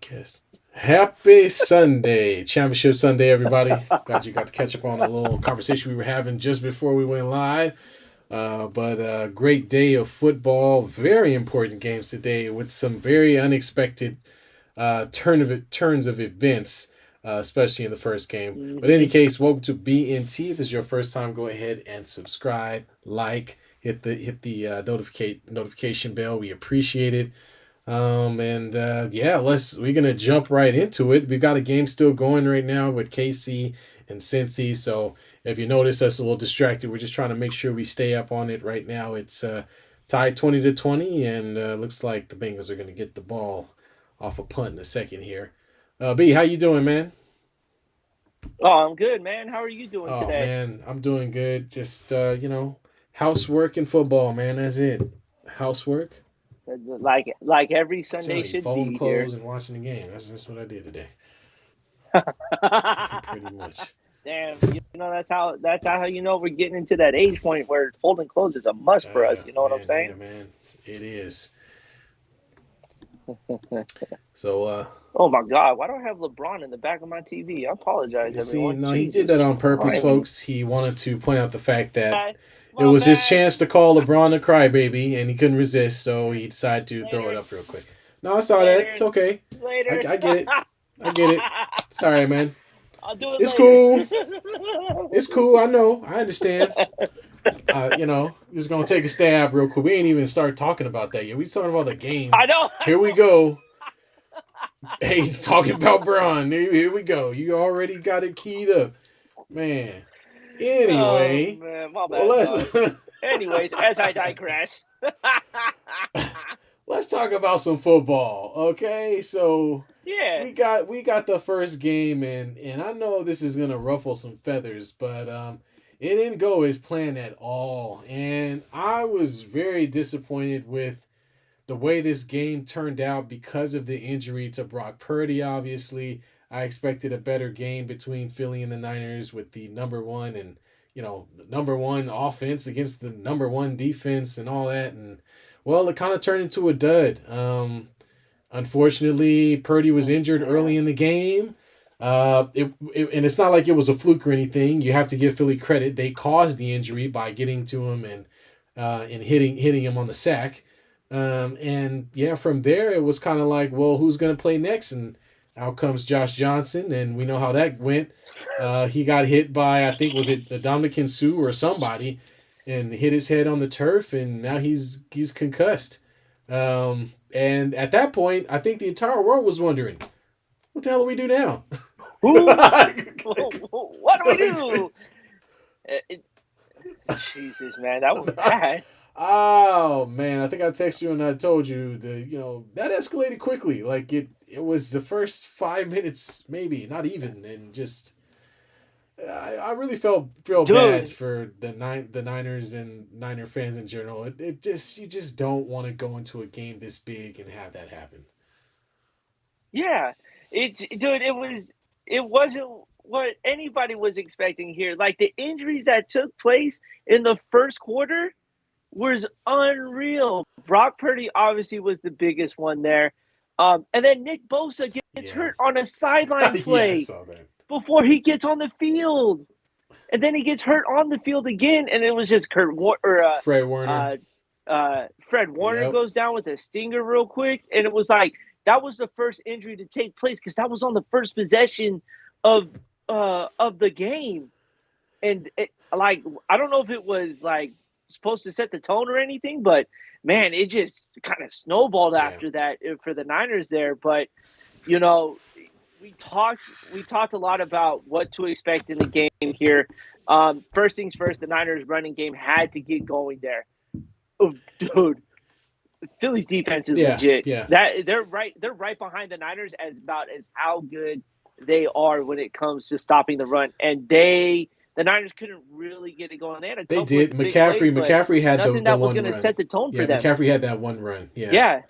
Podcast. Happy Sunday, Championship Sunday, everybody. Glad you got to catch up on a little conversation we were having just before we went live. But a great day of football, very important games today with some very unexpected turns of events, especially in the first game. But in any case, welcome to BNT. If this is your first time, go ahead and subscribe, like, hit the notification bell. We appreciate it. We're gonna jump right into it. We've got a game still going right now with KC and Cincy. So if you notice us a little distracted, we're just trying to make sure we stay up on it. Right now, it's tied 20-20, and looks like the Bengals are gonna get the ball off a punt in a second here. B, how you doing, man? Oh, I'm good, man. How are you doing Oh today? man, I'm doing good. Just housework and football, man. That's it. Housework. Like every Sunday Telling you, should folding be here. clothes and watching the game. That's what I did today. Pretty much. Damn, that's how you know we're getting into that age point where folding clothes is a must for us. You know what I'm Man, saying? yeah, man, it is. So, Oh my God, why do I have LeBron in the back of my TV? I apologize, you see, everyone. no, he did Jesus that on purpose, Christ. folks. He wanted to point out the fact that it My was his bad. chance to call LeBron a crybaby, and he couldn't resist, so he decided to throw it Later, up real quick. No, I saw that. It's later, okay. I, later. I get it. I get it. Sorry, man. I'll do it It's later. cool. It's cool. I know. I understand. Just gonna take a stab real quick. We ain't even started talking about that yet. We talking about the game. I know. Here we go. Hey, talking about Braun. Here we go. You already got it keyed up, man. Oh Anyway, man, my well bad, dog. let's Anyways, as I digress. let's talk about some football. Okay, so Yeah. we got the first game, and I know this is gonna ruffle some feathers, but it didn't go as planned at all, and I was very disappointed with the way this game turned out because of the injury to Brock Purdy. Obviously, I expected a better game between Philly and the Niners with the number one and number one offense against the number one defense and all that, and well, it kind of turned into a dud. Unfortunately, Purdy was injured early in the game. And it's not like it was a fluke or anything. You have to give Philly credit. They caused the injury by getting to him and hitting him on the sack. And yeah, from there it was kind of like, well, who's going to play next? And out comes Josh Johnson, and we know how that went. He got hit by, I think, was it the Dominican Sue or somebody, and hit his head on the turf, and now he's concussed. And at that point, I think the entire world was wondering, what the hell do we do now? Who? What do we do? It, Jesus, man, that was bad. Oh man, I think I texted you and I told you that escalated quickly. Like it was the first 5 minutes, maybe not even, and just I really felt bad Dude, for the Niners and Niner fans in general. It just you just don't want to go into a game this big and have that happen. yeah. It wasn't what anybody was expecting here. Like the injuries that took place in the first quarter was unreal. Brock Purdy obviously was the biggest one there. And then Nick Bosa gets Yeah, hurt on a sideline yeah, I play saw that. before he gets on the field. And then he gets hurt on the field again, and it was just Fred Warner. uh, Fred Warner Yep. goes down with a stinger real quick, and it was like that was the first injury to take place because that was on the first possession of the game, and like I don't know if it was like supposed to set the tone or anything, but man, it just kind of snowballed Yeah. after that for the Niners there. But you know, we talked a lot about what to expect in the game here. First things first, the Niners running game had to get going there. Oh, dude, Philly's defense is Yeah. legit. Yeah. That they're right behind the Niners as about as how good they are when it comes to stopping the run. And the Niners couldn't really get it going. They had a They couple of did. big plays, but McCaffrey had nothing the that was one going to run. set the tone for Yeah, them. McCaffrey had that one run. Yeah. Yeah,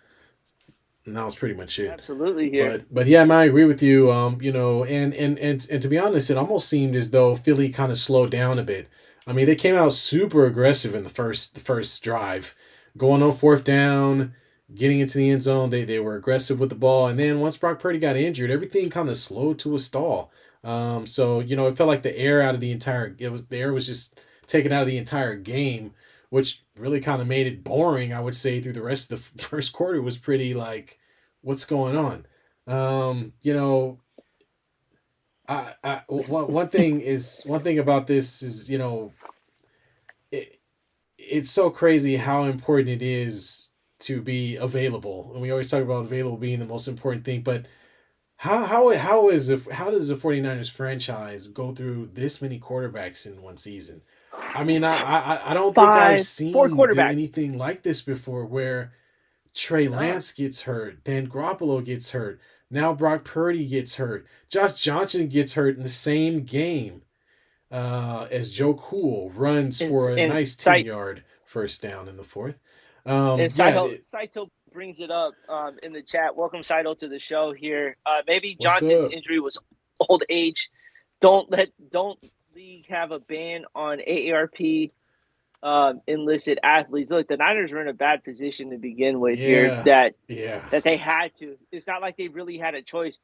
And that was pretty much it. absolutely here. But yeah, man, I agree with you. And to be honest, it almost seemed as though Philly kind of slowed down a bit. I mean, they came out super aggressive in the first drive, going on fourth down. getting into the end zone. They were aggressive with the ball, and then once Brock Purdy got injured, everything kind of slowed to a stall. So it felt like the air was just taken out of the entire game, which really kind of made it boring. I would say through the rest of the first quarter was pretty like, what's going on? Um, you know, one thing about this is it, it's so crazy how important it is to be available, and we always talk about available being the most important thing. But how does the 49ers franchise go through this many quarterbacks in one season? I mean, I don't think I've Four seen quarterbacks. anything like this before, where Trey None. Lance gets hurt, Dan Garoppolo gets hurt, now Brock Purdy gets hurt, Josh Johnson gets hurt in the same game, as Joe Cool runs And for a and nice 10-yard first down in the fourth. Yeah, Saito brings it up in the chat. Welcome Saito to the show here. Maybe what's Johnson's up? injury was old age. Don't league have a ban on AARP enlisted athletes. Look, the Niners were in a bad position to begin with here. Yeah, yeah, That they had to. It's not like they really had a choice.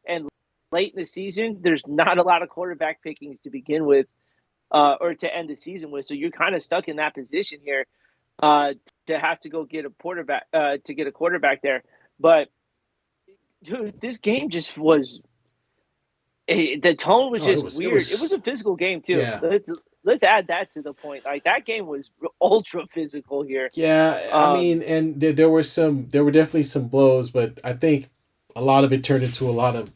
And late in the season, there's not a lot of quarterback pickings to begin with, or to end the season with. So you're kind of stuck in that position here, uh, to have to go get a quarterback, to get a quarterback there. But dude, this game just was. The tone was oh, just it weird. It was was a physical game too. yeah. Let's add that to the point. Like that game was ultra physical here. Yeah, I Um, mean, and there were definitely some blows, but I think a lot of it turned into a lot of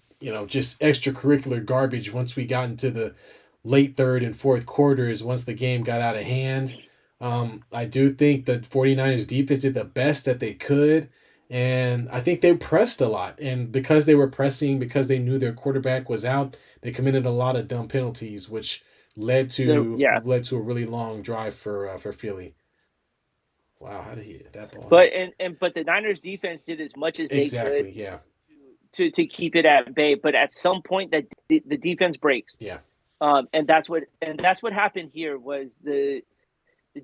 just extracurricular garbage once we got into the late third and fourth quarters. Once the game got out of hand, I do think the 49ers defense did the best that they could, and I think they pressed a lot. And because they were pressing, because they knew their quarterback was out, they committed a lot of dumb penalties, which yeah, led to a really long drive for Philly. Wow, how did he hit that ball? but the Niners defense did as much as they could Exactly. Yeah. to keep it at bay. But at some point, that the defense breaks, Yeah. and that's what happened here. Was the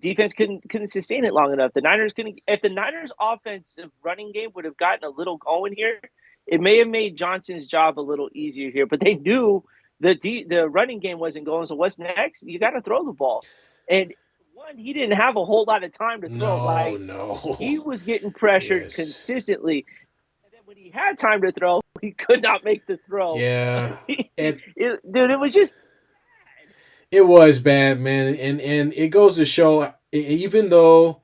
defense couldn't sustain it long enough. The Niners couldn't. If the Niners' offensive running game would have gotten a little going here, it may have made Johnson's job a little easier here. But they knew the running game wasn't going. So what's next? You got to throw the ball, and one, he didn't have a whole lot of time to throw. No, Like no. he was getting pressured Yes. consistently, and then when he had time to throw, he could not make the throw. Yeah. And Dude, it was just it was bad, man. And it goes to show, even though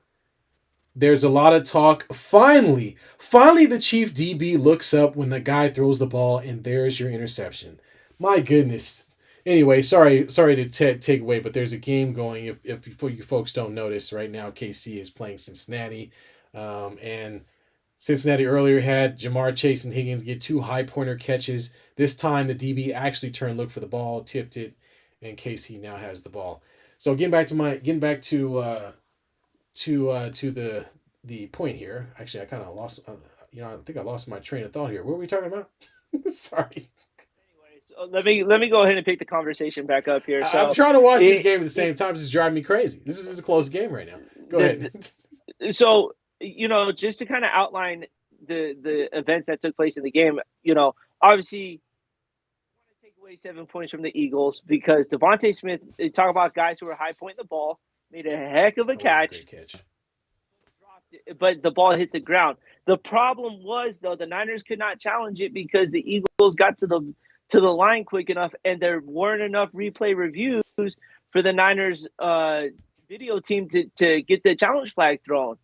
there's a lot of talk, finally the chief DB looks up when the guy throws the ball, and there's your interception. My goodness. Anyway, sorry to take away, but there's a game going. If you folks don't notice, right now KC is playing Cincinnati, and Cincinnati earlier had Jamar Chase and Higgins get two high pointer catches. This time the DB actually turned, looked for the ball, tipped it, and KC now has the ball. So getting back to the point here. Actually, I kind of lost. I think I lost my train of thought here. What were we talking about? Sorry. so let me go ahead and pick the conversation back up here. I'm So trying to watch this it, game at the same time. This is driving me crazy. This is a close game right now. Go the, ahead. so just to kind of outline the events that took place in the game, obviously want to take away 7 points from the Eagles because Devontae Smith. They talk about guys who were high pointing the ball, made a heck of a That was a catch, great catch. but the ball hit the ground. The problem was though the Niners could not challenge it because the Eagles got to the line quick enough, and there weren't enough replay reviews for the Niners video team to get the challenge flag thrown.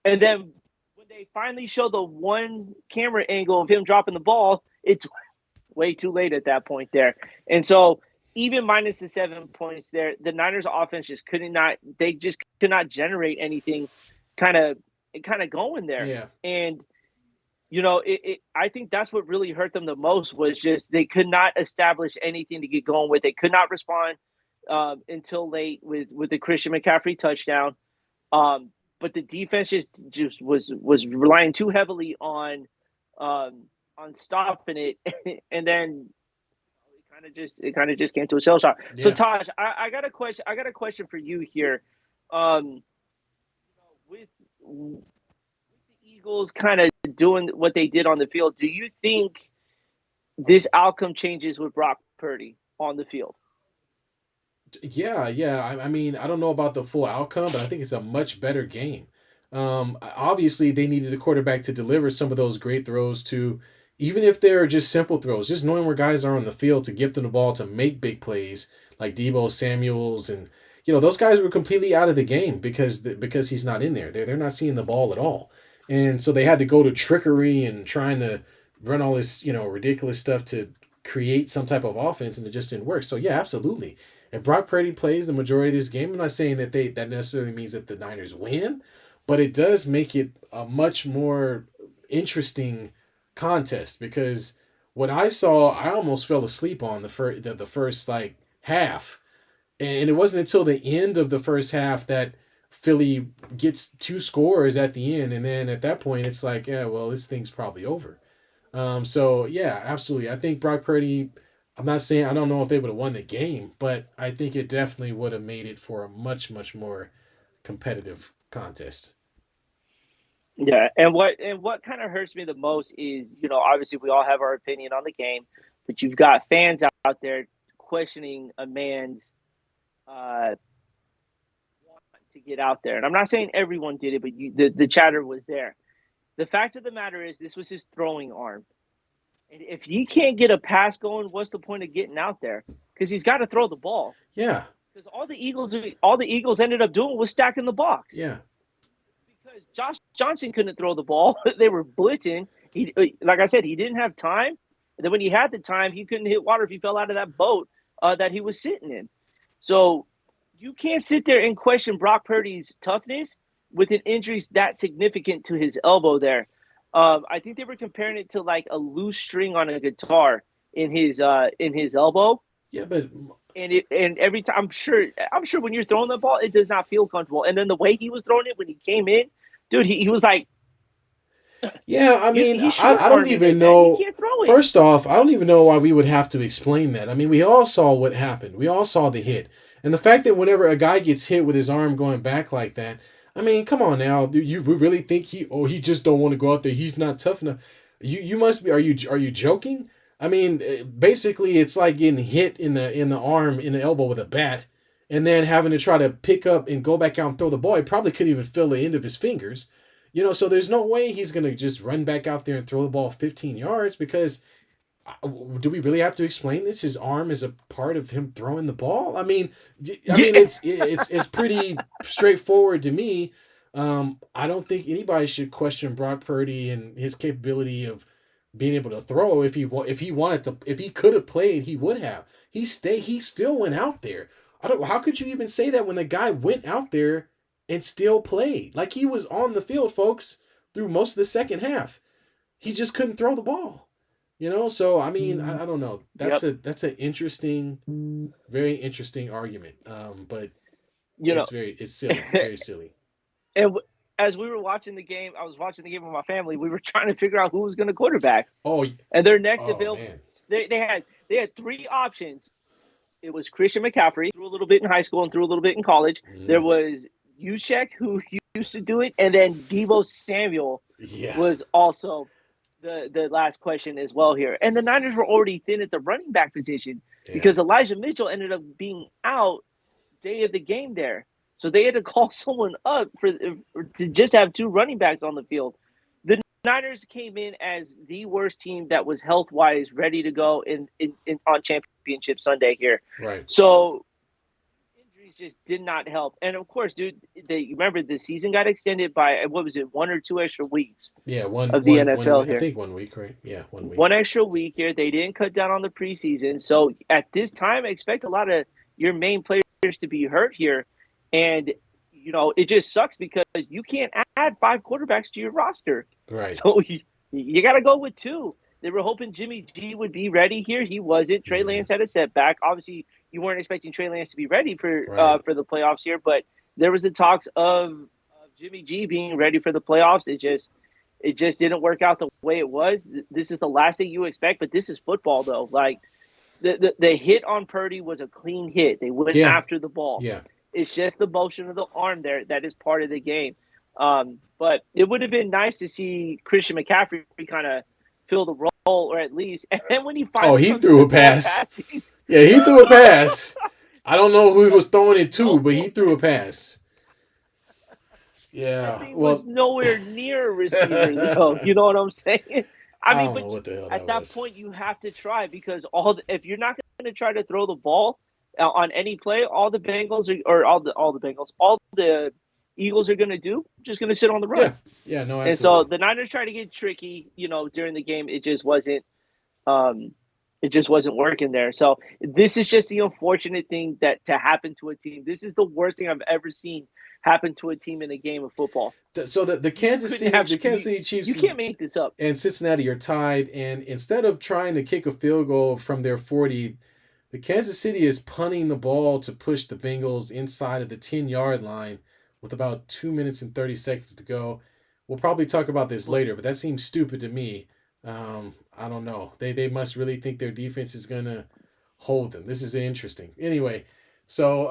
And then when they finally show the one camera angle of him dropping the ball, it's way too late at that point there. And so even minus the 7 points there, the Niners offense just could not generate anything kind of going there. Yeah. And I think that's what really hurt them the most was just they could not establish anything to get going with. They could not respond until late with the Christian McCaffrey touchdown. But the defense just was relying too heavily on stopping it, and then it kind of just came to a shell shock. So Yeah. Taj, I got a question. I got a question for you here. With the Eagles kind of doing what they did on the field, do you think this outcome changes with Brock Purdy on the field? Yeah, yeah. I mean, I don't know about the full outcome, but I think it's a much better game. Obviously, they needed a quarterback to deliver some of those great throws to, even if they're just simple throws, just knowing where guys are on the field to give them the ball to make big plays like Debo Samuels and those guys were completely out of the game because he's not in there. They're not seeing the ball at all, and so they had to go to trickery and trying to run all this ridiculous stuff to create some type of offense, and it just didn't work. So yeah, absolutely. If Brock Purdy plays the majority of this game, I'm not saying that necessarily means that the Niners win, but it does make it a much more interesting contest because what I saw, I almost fell asleep on the first like half, and it wasn't until the end of the first half that Philly gets two scores at the end, and then at that point it's like, yeah, well, this thing's probably over. So yeah, absolutely. I think Brock Purdy. I'm not saying I don't know if they would have won the game, but I think it definitely would have made it for a much more competitive contest. Yeah, and what kind of hurts me the most is, obviously we all have our opinion on the game, but you've got fans out there questioning a man's uh, want to get out there. And I'm not saying everyone did it, but the chatter was there. The fact of the matter is, this was his throwing arm, and if he can't get a pass going, what's the point of getting out there? Because he's got to throw the ball. Yeah, Because all the Eagles ended up doing was stacking the box. yeah, Because Josh Johnson couldn't throw the ball. They were blitzing. He, like I said, he didn't have time. And then when he had the time, he couldn't hit water if he fell out of that boat that he was sitting in. So you can't sit there and question Brock Purdy's toughness with an injury that significant to his elbow there. I think they were comparing it to like a loose string on a guitar in his elbow. yeah. But And every time I'm sure when you're throwing the ball, it does not feel comfortable. And then the way he was throwing it when he came in, dude, he was like, yeah, I mean, he's I don't short-arming it, even man. He know. can't throw it. First off, I don't even know why we would have to explain that. I mean, we all saw what happened. We all saw the hit. And the fact that whenever a guy gets hit with his arm going back like that, I mean, come on now. Do you really think he just don't want to go out there? He's not tough enough. You must be. Are you joking? I mean, basically, it's like getting hit in the arm in the elbow with a bat, and then having to try to pick up and go back out and throw the ball. He probably couldn't even feel the end of his fingers. So there's no way he's gonna just run back out there and throw the ball 15 yards because do we really have to explain this? His arm is a part of him throwing the ball. I mean, Yeah. it's pretty straightforward to me. I don't think anybody should question Brock Purdy and his capability of being able to throw. If he wanted to, if he could have played, he would have. He still went out there. I don't. How could you even say that when the guy went out there and still played? Like he was on the field, folks, through most of the second half. He just couldn't throw the ball. So I mean, I don't know. Yep. That's an interesting, very interesting argument. But You know, it's silly, very silly. and as we were watching the game, I was watching the game with my family. We were trying to figure out who was going to quarterback, Oh, and their next oh available, man, they had three options. It was Christian McCaffrey, threw a little bit in high school and threw a little bit in college. There mm, was Juszczyk, who used to do it, and then Debo Samuel yeah, was also the last question as well here. And the Niners were already thin at the running back position yeah, because Elijah Mitchell ended up being out day of the game there. So they had to call someone up to just have two running backs on the field. The Niners came in as the worst team that was health wise ready to go in on championship Sunday here. right, So injuries just did not help. And of course, dude, they remember the season got extended by what was it, 1 or 2 extra weeks yeah. of the One NFL week. I here. think 1 week, right? Yeah, 1 week. One extra week here. They didn't cut down on the preseason. So at this time, I expect a lot of your main players to be hurt here. And, it just sucks because you can't add five quarterbacks to your roster. Right. So you got to go with two. They were hoping Jimmy G would be ready here. He wasn't. Trey Mm, Lance had a setback. Obviously, you weren't expecting Trey Lance to be ready right. for the playoffs here, but there was the talks of Jimmy G being ready for the playoffs. It just didn't work out the way it was. This is the last thing you expect, but this is football though. Like the hit on Purdy was a clean hit. They went Yeah, after the ball. yeah, It's just the motion of the arm there that is part of the game. But it would have been nice to see Christian McCaffrey kind of fill the role, or at least. And then when he Oh, finally he comes up threw a to throw a pass. pass, he's Yeah, he threw a pass. I don't know who he was throwing it to, but oh, he threw a pass. that Yeah. thing was Well, nowhere near a receiver, though. I You know what I'm saying? I mean, don't but know what the hell that at that was. point, you have to try because if you're not going to try to throw the ball on any play, all the Bengals are, or all the Bengals, all the Eagles are going to do, just going to sit on the Yeah. run. Yeah. No, And so absolutely. the Niners tried to get tricky, during the game. Um, it just wasn't working there. So this is just the unfortunate thing that to happen to a team. This is the worst thing I've ever seen happen to a team in a game of football. So the You Kansas couldn't City, have the Kansas City you Chiefs can't make this up. and Cincinnati are tied, and instead of trying to kick a field goal from their 40, the Kansas City is punting the ball to push the Bengals inside of the 10-yard line with about 2 minutes and 30 seconds to go. We'll probably talk about this Well, later, but that seems stupid to me. I don't know. They must really think their defense is gonna hold them. This is interesting. Anyway, so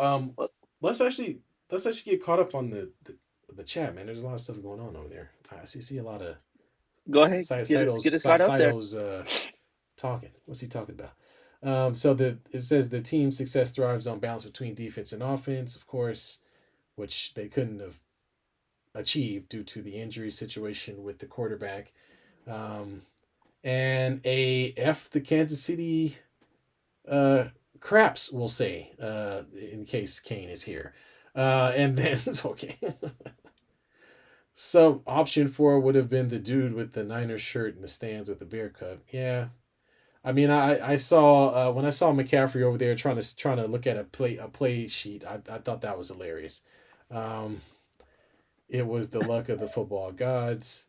let's actually let's actually get caught up on the chat, man. There's a lot of stuff going on over there. I see a lot of go ahead, Saito's get us caught up there. Saito's talking. What's he talking about? So it says the team's success thrives on balance between defense and offense, of course, which they couldn't have achieved due to the injury situation with the quarterback. Um, and a F the Kansas City uh, craps will say in case Kane is here. And then okay. Some option four would have been the dude with the Niners shirt in the stands with the beer cup. Yeah, I mean, I saw when I saw McCaffrey over there trying to look at a play sheet. I thought that was hilarious. Um, it was the luck of the football gods.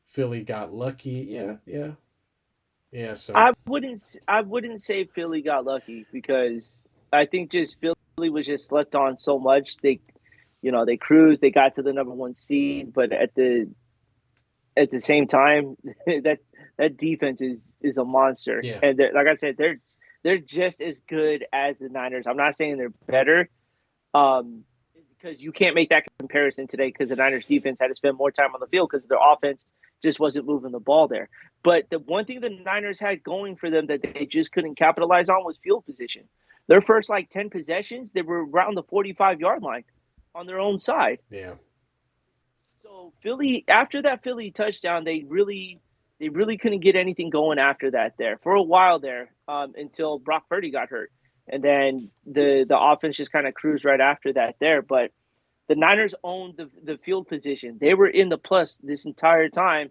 Philly got lucky. Yeah, yeah, yeah. So I wouldn't say Philly got lucky because I think just Philly was just slept on so much. They cruised, they got to the number one seed, but at the same time, that that defense is a monster, yeah, and like I said, they're just as good as the Niners. I'm not saying they're better, um, because you can't make that comparison today because the Niners defense had to spend more time on the field because their offense just wasn't moving the ball there. But the one thing the Niners had going for them that they just couldn't capitalize on was field position. Their first like 10 possessions, they were around the 45-yard line on their own side. yeah, So Philly, after that Philly touchdown, they really couldn't get anything going after that there for a while there, until Brock Purdy got hurt, and then the offense just kind of cruised right after that there. But the Niners owned the field position; they were in the plus this entire time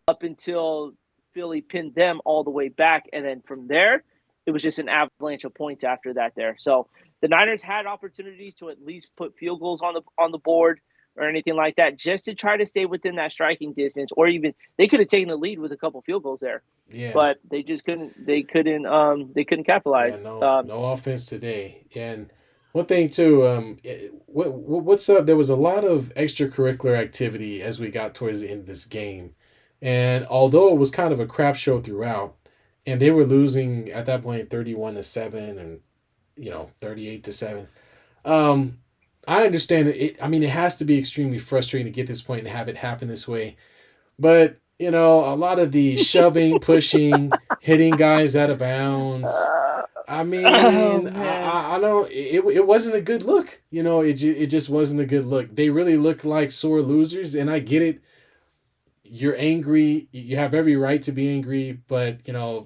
up until Philly pinned them all the way back, and then from there, it was just an avalanche of points after that there. So the Niners had opportunities to at least put field goals on the board or anything like that, just to try to stay within that striking distance, or even they could have taken the lead with a couple field goals there, yeah, but they just couldn't. They couldn't yeah. capitalize. No offense today. And one thing too, what's up? There was a lot of extracurricular activity as we got towards the end of this game, and although it was kind of a crap show throughout, and they were losing at that point 31-7 and 38-7. Um, I understand it. I mean, it has to be extremely frustrating to get this point and have it happen this way. But a lot of the shoving, pushing, hitting guys out of bounds. I Oh mean, man. I don't. It wasn't a good look. It just wasn't a good look. They really looked like sore losers, and I get it. You're angry. You have every right to be angry, but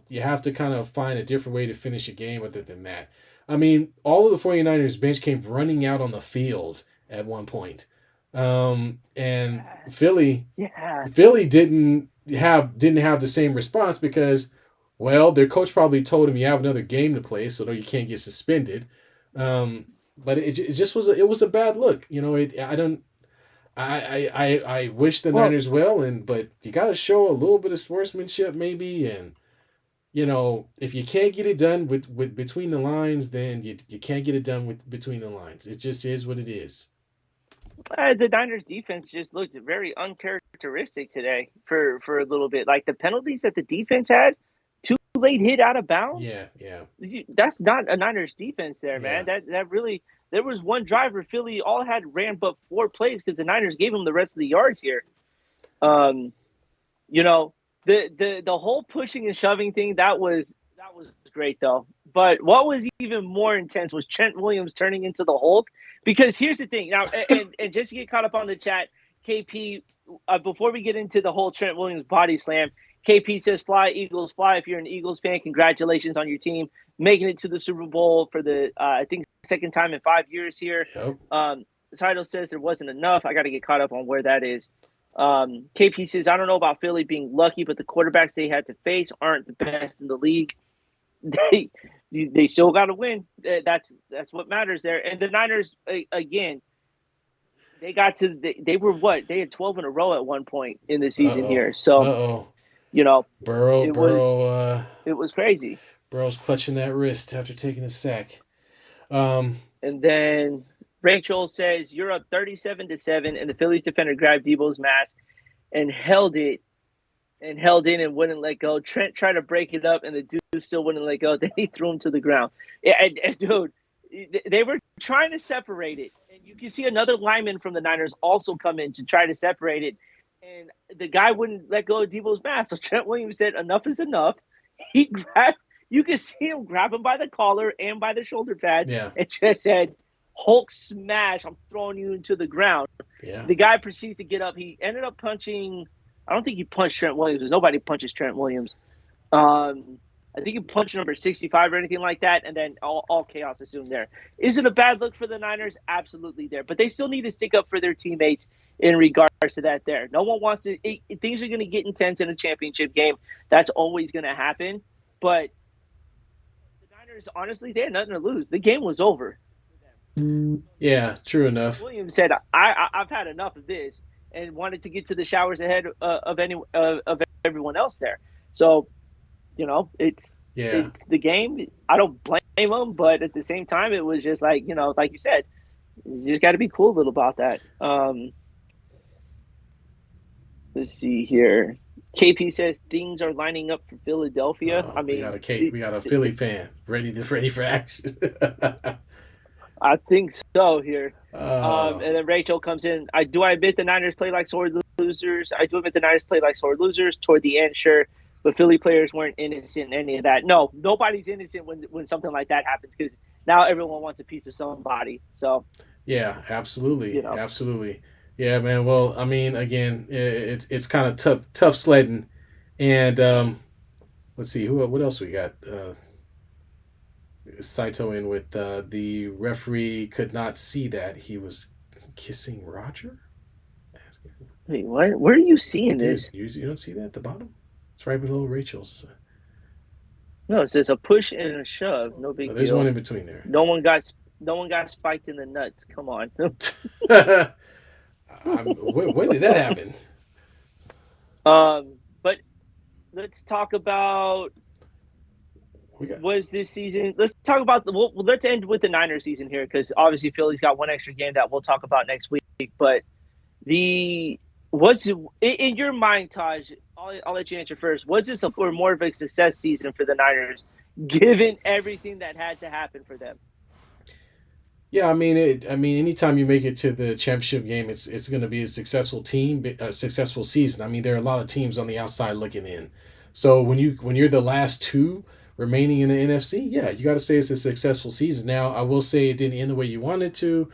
you have to kind of find a different way to finish a game other than that. I mean, all of the 49ers bench came running out on the field at one point. And Yeah. Philly didn't have the same response because, well, their coach probably told him you have another game to play, so you can't get suspended. But it just was a bad look. I don't. I wish the Well, Niners well, but you got to show a little bit of sportsmanship maybe, and if you can't get it done with between the lines, then you can't get it done with between the lines. It just is what it is. the Niners defense just looked very uncharacteristic today for a little bit. Like the penalties that the defense had, too late hit out of bounds. Yeah, yeah, That's not a Niners defense there, yeah. man. That really there was one driver Philly all had ran but 4 plays because the Niners gave him the rest of the yards here. Um, you know, the whole pushing and shoving thing that was great though. But what was even more intense was Trent Williams turning into the Hulk. Because here's the thing now, and just to get caught up on the chat, KP, before we get into the whole Trent Williams body slam, KP says, "Fly Eagles, fly!" If you're an Eagles fan, congratulations on your team making it to the Super Bowl for the I think second time in 5 years here. Yep. Saito says there wasn't enough. I got to get caught up on where that is. KP says, I don't know about Philly being lucky, but the quarterbacks they had to face aren't the best in the league. They they still got to win. That's what matters there. And the Niners again, they got to they were what they had 12 in a row at one point in the Uh season oh. here. Uh So oh. you know Burrow, it was Burrow, uh, it was crazy. Burrow's clutching that wrist after taking a sack. Um, And then Rachel says you're up 37-7, and the Phillies defender grabbed Debo's mask and held it and held in and wouldn't let go. Trent tried to break it up, and the dude still wouldn't let go. Then he threw him to the ground. Yeah, and dude, they were trying to separate it, and you can see another lineman from the Niners also come in to try to separate it, and the guy wouldn't let go of Debo's mask. So Trent Williams said, "Enough is enough." He grabbed. You can see him grab him by the collar and by the shoulder pads, yeah, and just said, "Hulk smash! I'm throwing you into the ground." yeah. The guy proceeds to get up. He ended up punching. I don't think he punched Trent Williams. Nobody punches Trent Williams. I think he punched number 65 or anything like that, and then all chaos assumed there. Is it a bad look for the Niners? Absolutely there. But they still need to stick up for their teammates in regards to that there. No one wants to – things are going to get intense in a championship game. That's always going to happen. But the Niners, honestly, they had nothing to lose. The game was over. Yeah, true enough. Williams said, I've had enough of this," and wanted to get to the showers ahead of everyone else there. So, Yeah, it's the game. I don't blame them, but at the same time, it was just like like you said, you just got to be cool a little about that. Let's see here. KP says things are lining up for Philadelphia. I we got mean, a Kate, we got a Philly fan ready for action. I think so here. Oh, And then Rachel comes in. I admit the Niners play like sore losers. I do admit the Niners play like sore losers toward the end, sure. But Philly players weren't innocent in any of that. No, nobody's innocent when something like that happens because now everyone wants a piece of somebody. So, yeah, you absolutely, know, absolutely. Yeah, man. Well, I mean, again, it's kind of tough sledding, and let's see what else we got. Saito in with the referee could not see that he was kissing Roger. wait, what? Where are you You seeing do. this? You don't see that at the bottom? It's right below Rachel's. No, it says a push and a shove. No Oh, big there's one deal. in between there. No one got spiked in the nuts. Come on. When did that happen? But let's talk about We got was this season. Let's talk about let's end with the Niners season here because obviously Philly's got one extra game that we'll talk about next week. But the was in your mind, Taj? I'll let you answer first. Was this or more of a success season for the Niners, given everything that had to happen for them? Yeah, I mean, anytime you make it to the championship game, it's going to be a successful team, a successful season. I mean, there are a lot of teams on the outside looking in. So when you're the last two remaining in the NFC, yeah, you got to say it's a successful season. Now, I will say it didn't end the way you wanted to,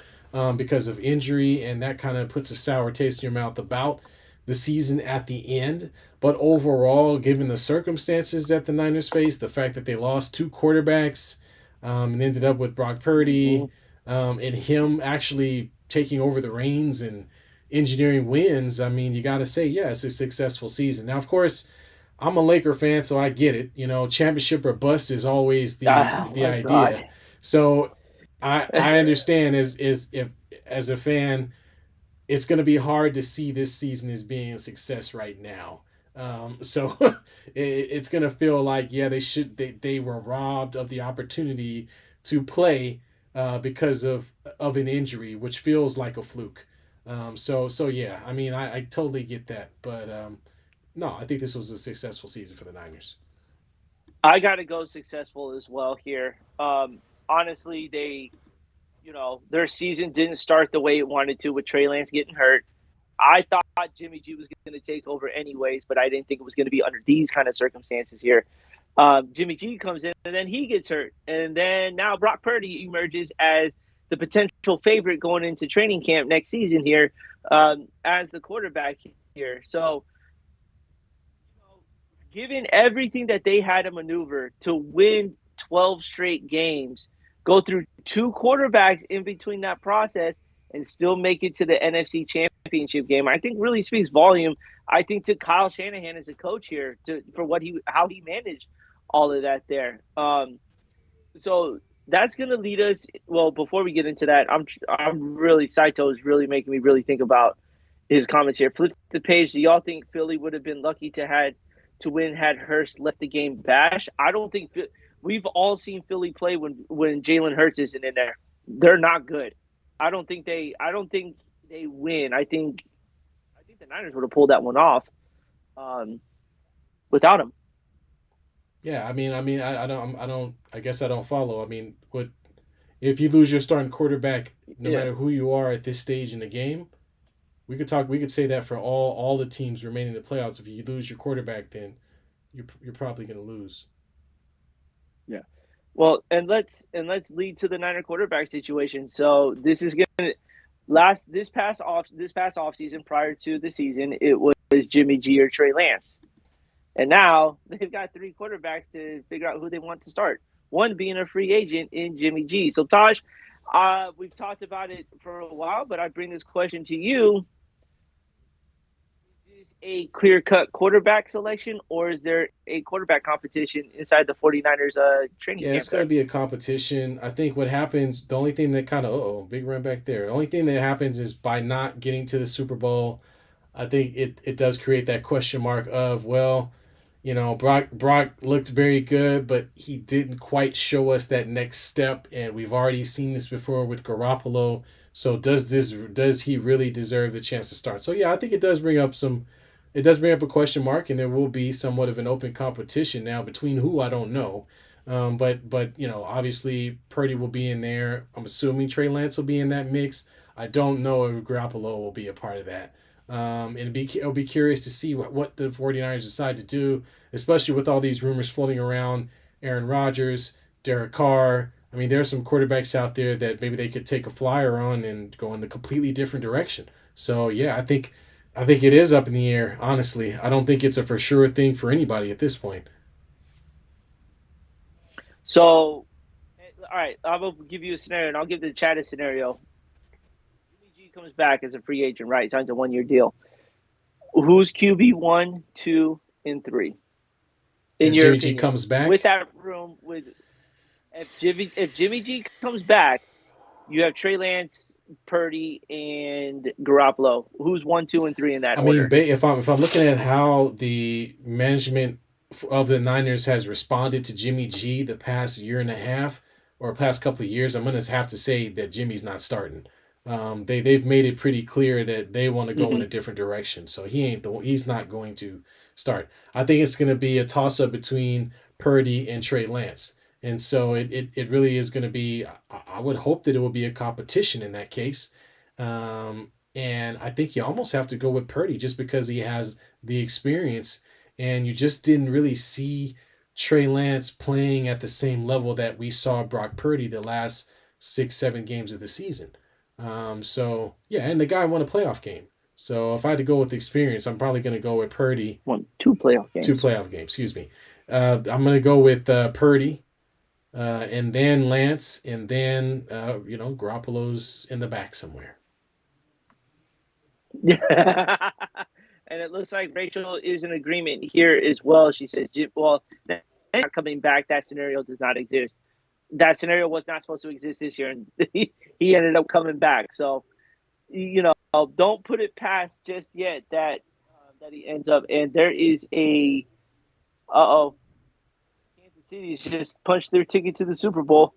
because of injury, and that kind of puts a sour taste in your mouth about the season at the end. But overall, given the circumstances that the Niners faced, the fact that they lost two quarterbacks, and ended up with Brock Purdy, Mm-hmm. and him actually taking over the reins and engineering wins, I mean, you got to say, yeah, it's a successful season. Now, of course, I'm a Laker fan, so I get it. You know, championship or bust is always Oh the my God. idea. So I understand as if as a fan, it's going to be hard to see this season as being a success right now. So it's going to feel like, yeah, they were robbed of the opportunity to play, because of an injury, which feels like a fluke. So yeah, I mean, I totally get that, but no, I think this was a successful season for the Niners. I got to go successful as well here. Honestly, their season didn't start the way it wanted to with Trey Lance getting hurt. I thought Jimmy G was going to take over anyways, but I didn't think it was going to be under these kind of circumstances here. Jimmy G comes in and then he gets hurt. And then now Brock Purdy emerges as the potential favorite going into training camp next season here as the quarterback here. So, given everything that they had to maneuver to win 12 straight games, go through two quarterbacks in between that process, and still make it to the NFC Championship game, I think really speaks volume. I think to Kyle Shanahan as a coach here for how he managed all of that there. So that's going to lead us. Well, before we get into that, I'm really Saito is really making me really think about his comments here. Flip the page. Do y'all think Philly would have been lucky to win had Hurst left the game bash? I don't think we've all seen Philly play when Jalen Hurts isn't in there. They're not good. I don't think they win. I think the Niners would have pulled that one off um, without him. Yeah, I guess I don't follow. I mean, what if you lose your starting quarterback, no Yeah. matter who you are at this stage in the game? We could say that for all the teams remaining in the playoffs. If you lose your quarterback, then you're probably going to lose. Yeah. Well, and let's lead to the Niner quarterback situation. So this is gonna last this past off season prior to the season, it was Jimmy G or Trey Lance. And now they've got three quarterbacks to figure out who they want to start. One being a free agent in Jimmy G. So Taj, we've talked about it for a while, but I bring this question to you: is a clear cut quarterback selection, or is there a quarterback competition inside the 49ers training Yeah, it's camp going to there? be a competition. I think what happens, the only thing that kind of, big run back there. The only thing that happens is by not getting to the Super Bowl, I think it does create that question mark of, well, Brock looked very good, but he didn't quite show us that next step, and we've already seen this before with Garoppolo. So does he really deserve the chance to start? So yeah, I think it does bring up a question mark, and there will be somewhat of an open competition now between who I don't know. But obviously Purdy will be in there. I'm assuming Trey Lance will be in that mix. I don't know if Garoppolo will be a part of that. It'll be curious to see what the 49ers decide to do, especially with all these rumors floating around. Aaron Rodgers, Derek Carr. I mean, there are some quarterbacks out there that maybe they could take a flyer on and go in a completely different direction. So yeah, I think it is up in the air. Honestly, I don't think it's a for sure thing for anybody at this point. So, all right, I will give you a scenario, and I'll give the chat a scenario. Jimmy G comes back as a free agent, right? Signs a 1 year deal. Who's QB one, two, and three, in And your Jimmy G opinion? comes With back. that room, with if Jimmy G comes back, you have Trey Lance, Purdy, and Garoppolo. Who's one, two, and three in that I mean, order? if I'm looking at how the management of the Niners has responded to Jimmy G the past year and a half or past couple of years, I'm gonna have to say that Jimmy's not starting. They've made it pretty clear that they want to go in Mm-hmm. a different direction, so he's not going to start. I think it's gonna be a toss up between Purdy and Trey Lance. And so it really is going to be. I would hope that it will be a competition in that case. And I think you almost have to go with Purdy just because he has the experience, and you just didn't really see Trey Lance playing at the same level that we saw Brock Purdy the last 6, 7 games of the season. So yeah, and the guy won a playoff game. So if I had to go with experience, I'm probably going to go with Purdy. Won two playoff Two games. playoff games, excuse me. I'm going to go with Purdy, and then Lance, and then Garoppolo's in the back somewhere. Yeah. And it looks like Rachel is in agreement here as well. She says, well, not coming back, that scenario does not exist. That scenario was not supposed to exist this year, and he ended up coming back. So, don't put it past just yet that he ends up. And there is Kansas City's just punched their ticket to the Super Bowl.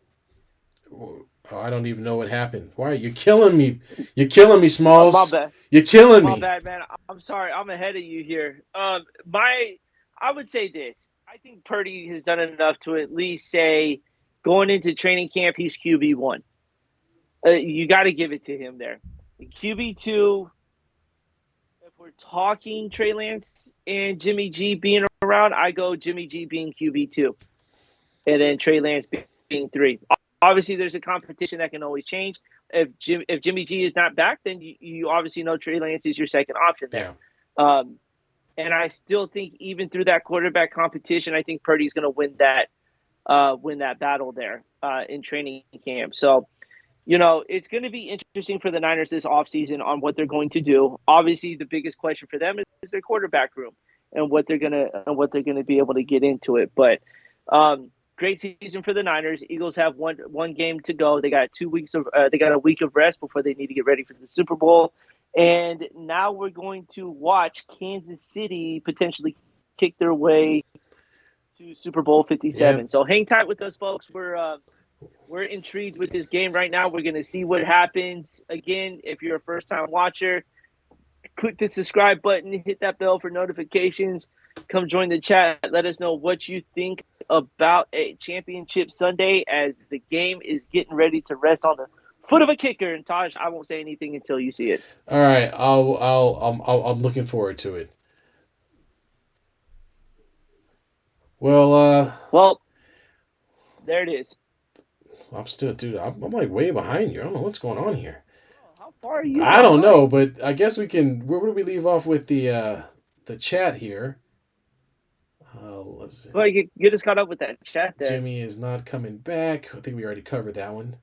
Oh, I don't even know what happened. Why are you killing me? You're killing me, My Smalls. bad. You're killing My me. bad, man. I'm sorry. I'm ahead of you here. I would say this. I think Purdy has done enough to at least say going into training camp he's QB1. You got to give it to him there. QB2, if we're talking Trey Lance and Jimmy G being around, I go Jimmy G being QB2, and then Trey Lance being 3. Obviously, there's a competition that can always change. If Jimmy G is not back, then you obviously know Trey Lance is your second option there. Yeah. Um, and I still think even through that quarterback competition, I think Purdy's going to win that battle there in training camp. So it's going to be interesting for the Niners this offseason on what they're going to do. Obviously, the biggest question for them is their quarterback room and what they're gonna be able to get into it. But great season for the Niners. Eagles have one game to go. They got they got a week of rest before they need to get ready for the Super Bowl. And now we're going to watch Kansas City potentially kick their way to Super Bowl 57. Yep. So hang tight with us, folks. We're intrigued with this game right now. We're going to see what happens. Again, if you're a first-time watcher, click the subscribe button, hit that bell for notifications. Come join the chat. Let us know what you think about a championship Sunday as the game is getting ready to rest on the foot of a kicker. And Taj, I won't say anything until you see it. All right. I'm looking forward to it. Well, Well, there it is. I'm still, dude. I'm like way behind you. I don't know what's going on here. How far are you I don't behind? know, but I guess we can. Where do we leave off with the chat here? Let's see. Well, get us caught up with that chat there. Jimmy is not coming back. I think we already covered that one.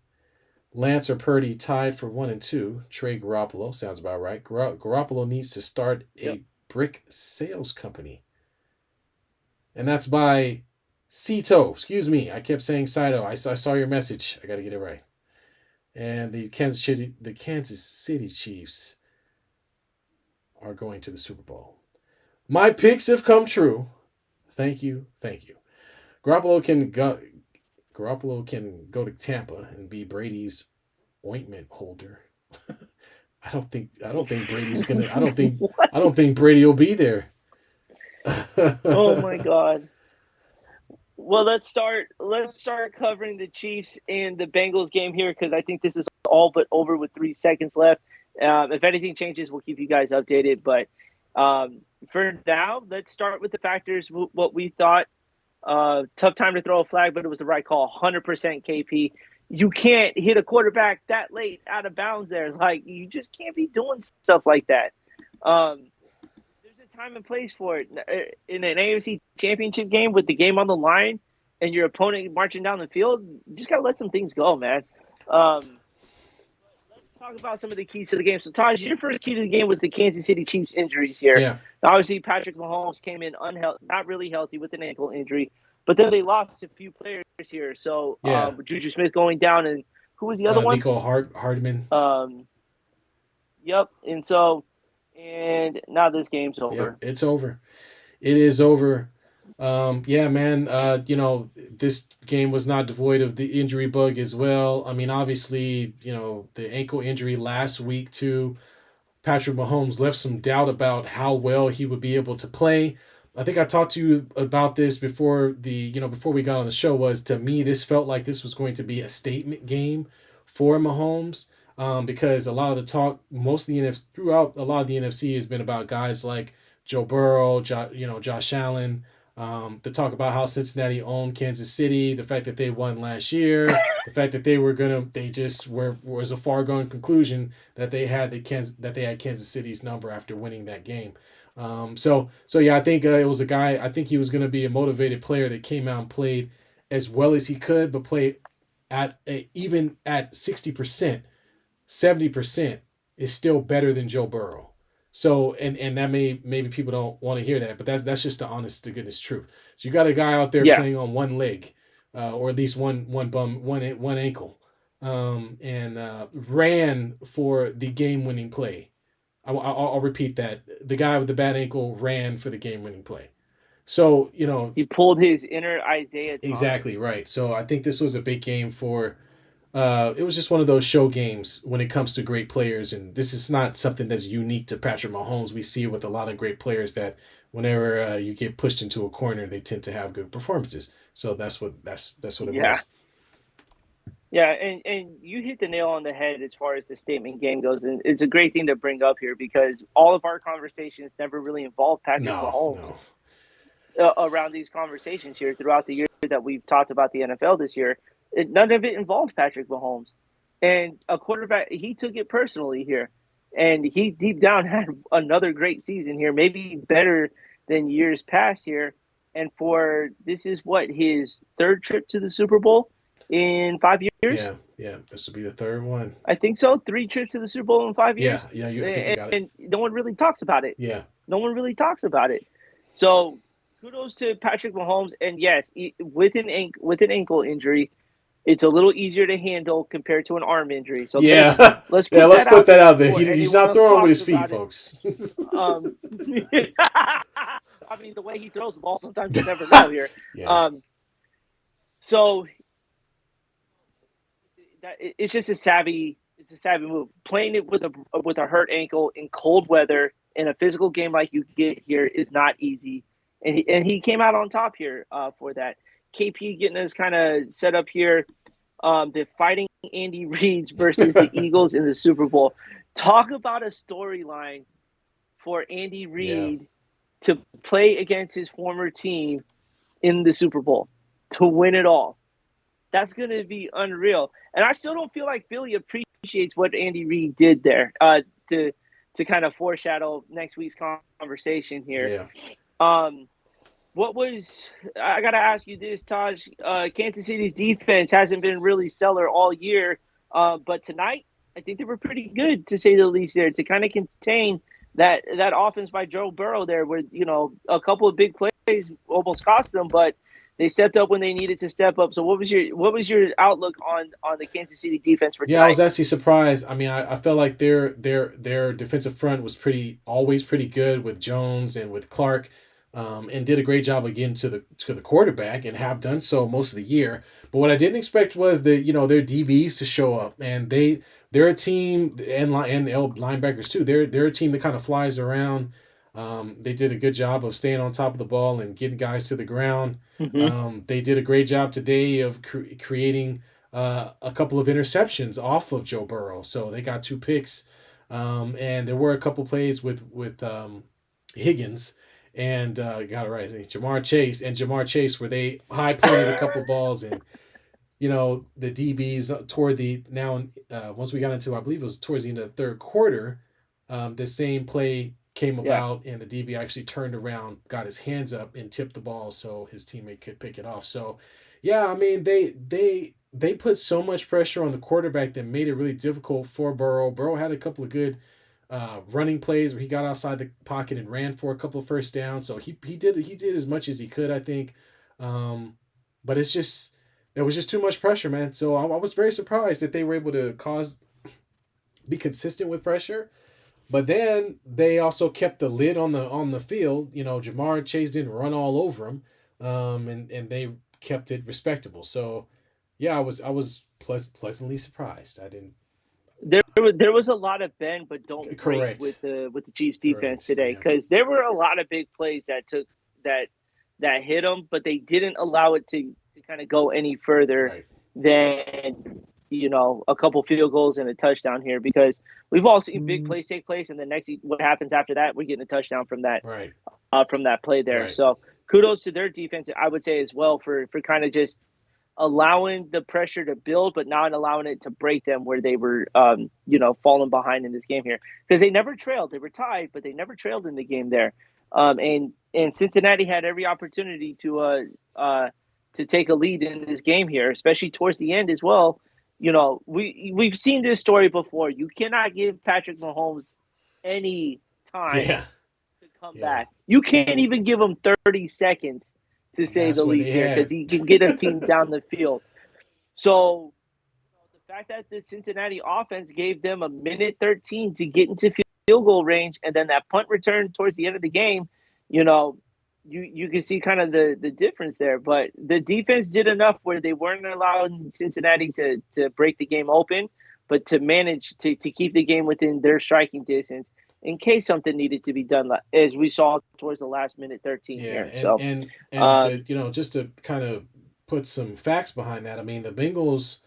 Lance or Purdy tied for 1 and 2. Trey Garoppolo sounds about right. Garoppolo needs to start a brick sales company, and that's by Cito. Excuse me, I kept saying Cito. I saw your message. I got to get it right. And the Kansas City Chiefs are going to the Super Bowl. My picks have come true. Thank you, thank you. Garoppolo can go to Tampa and be Brady's ointment holder. I don't think Brady's gonna. I don't think Brady will be there. Oh my God. Well, let's start covering the Chiefs and the Bengals game here because I think this is all but over with 3 seconds left. If anything changes, we'll keep you guys updated. But for now, let's start with the factors. What we thought. Tough time to throw a flag, but it was the right call. 100% KP. You can't hit a quarterback that late out of bounds there. Like, you just can't be doing stuff like that. There's a time and place for it. In an AFC championship game with the game on the line and your opponent marching down the field, you just got to let some things go, man. Let's talk about some of the keys to the game. So, Taj, your first key to the game was the Kansas City Chiefs injuries here. Yeah. Obviously, Patrick Mahomes came in not really healthy with an ankle injury, but then they lost a few players here. So, Yeah. Juju Smith going down, and who was the other one? Nico Hardman. Yep. And now this game's over. Yep, it's over. It is over. Yeah, man. This game was not devoid of the injury bug as well. I mean, obviously, the ankle injury last week too. Patrick Mahomes left some doubt about how well he would be able to play. I think I talked to you about this before before we got on the show. Was to me, this felt like this was going to be a statement game for Mahomes. Because a lot of the talk, most of the throughout a lot of the NFC has been about guys like Joe Burrow, Josh Allen. To talk about how Cincinnati owned Kansas City, the fact that they won last year, the fact that they just was a far going conclusion that they had Kansas City's number after winning that game. So yeah, I think it was a guy. I think he was going to be a motivated player that came out and played as well as he could, but played even at 60%. 70% is still better than Joe Burrow. So and that maybe people don't want to hear that, but that's just the honest to goodness truth. So you got a guy out there playing on one leg, or at least one ankle, and ran for the game winning play. I'll repeat that: the guy with the bad ankle ran for the game winning play. So he pulled his inner Isaiah Thomas. Exactly right. So I think this was a big game for it was just one of those show games when it comes to great players, and this is not something that's unique to Patrick Mahomes. We see it with a lot of great players that whenever you get pushed into a corner, they tend to have good performances. So that's what it Yeah. was. Yeah, and you hit the nail on the head as far as the statement game goes, and it's a great thing to bring up here because all of our conversations never really involved Patrick No, Mahomes no, around these conversations here throughout the year that we've talked about the NFL this year. None of it involved Patrick Mahomes, and a quarterback. He took it personally here, and he deep down had another great season here, maybe better than years past here. And for this is what his third trip to the Super Bowl in 5 years. yeah, yeah. This will be the third one. I think so. Three trips to the Super Bowl in 5 years, Yeah, yeah. I think you got it. and no one really talks about it. Yeah, No one really talks about it. So kudos to Patrick Mahomes. And yes, with an ankle injury, it's a little easier to handle compared to an arm injury. So yeah, let's yeah. put Let's that put out that there out there. before He's anyone not else throwing with talks his feet, about it. folks. Um, I mean, the way he throws the ball, sometimes you never know here. Yeah, Um, so it's just it's a savvy move. Playing it with a hurt ankle in cold weather in a physical game like you get here is not easy, and he came out on top here for that. KP getting us kind of set up here. The fighting Andy Reid's versus the Eagles in the Super Bowl. Talk about a storyline for Andy yeah. Reid to play against his former team in the Super Bowl to win it all. That's going to be unreal. And I still don't feel like Philly appreciates what Andy Reid did there to kind of foreshadow next week's conversation here. Yeah. Um, what was I got to ask you this, Taj? Kansas City's defense hasn't been really stellar all year, but tonight I think they were pretty good to say the least there to kind of contain that offense by Joe Burrow there, where a couple of big plays almost cost them, but they stepped up when they needed to step up. So what was your outlook on the Kansas City defense for Yeah, I was tonight? actually surprised. I mean, I felt like their defensive front was always pretty good with Jones and with Clark, and did a great job again to the quarterback and have done so most of the year. But what I didn't expect was their DBs to show up, and they're a team and linebackers too. They're a team that kind of flies around. They did a good job of staying on top of the ball and getting guys to the ground. Mm-hmm. They did a great job today of creating a couple of interceptions off of Joe Burrow. So they got two picks, and there were a couple plays with Higgins and got it right, Jamar Chase where they high pointed a couple balls, and the DBs toward the now once we got into, I believe it was towards the end of the third quarter, the same play came Yeah. about and the DB actually turned around, got his hands up and tipped the ball so his teammate could pick it off. So yeah, I mean they put so much pressure on the quarterback that made it really difficult for Burrow. Burrow had a couple of good running plays where he got outside the pocket and ran for a couple of first downs. So he did as much as he could, I think. But it's just there was just too much pressure, man. So I was very surprised that they were able to be consistent with pressure. But then they also kept the lid on the field. Jamar Chase didn't run all over him, and they kept it respectable. So yeah, I was pleasantly surprised. I didn't. There was a lot of bend but don't break Correct. with the Chiefs defense Correct. today Yeah. because there were a lot of big plays that that hit them, but they didn't allow it to kind of go any further Right. than a couple field goals and a touchdown here because we've all seen big plays take place and the next what happens after that we're getting a touchdown Right. from that play there. Right. So kudos to their defense, I would say as well for kind of just allowing the pressure to build, but not allowing it to break them where they were, falling behind in this game here because they never trailed. They were tied, but they never trailed in the game there. And Cincinnati had every opportunity to take a lead in this game here, especially towards the end as well. We've seen this story before. You cannot give Patrick Mahomes any time Yeah. to come Yeah. back. You can't even give him 30 seconds to And say that's the what they least here because had. he can get a team down the field. So the fact that the Cincinnati offense gave them a minute 13 to get into field goal range and then that punt return towards the end of the game, you know, you can see kind of the difference there. But the defense did enough where they weren't allowing Cincinnati to break the game open, but to manage to keep the game within their striking distance in case something needed to be done, as we saw towards the last minute 13 Yeah, here. So, and um, just to kind of put some facts behind that, I mean the Bengals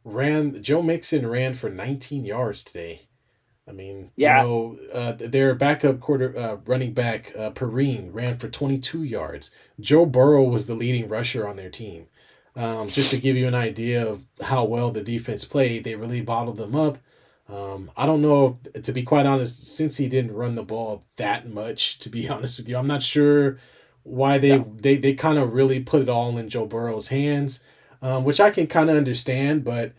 ran Joe Mixon ran for 19 yards today. I mean, yeah, their backup quarter running back Perrine ran for 22 yards. Joe Burrow was the leading rusher on their team. Just to give you an idea of how well the defense played, they really bottled them up. I don't know if, to be quite honest, since he didn't run the ball that much. To be honest with you, I'm not sure why no. they kind of really put it all in Joe Burrow's hands, which I can kind of understand, but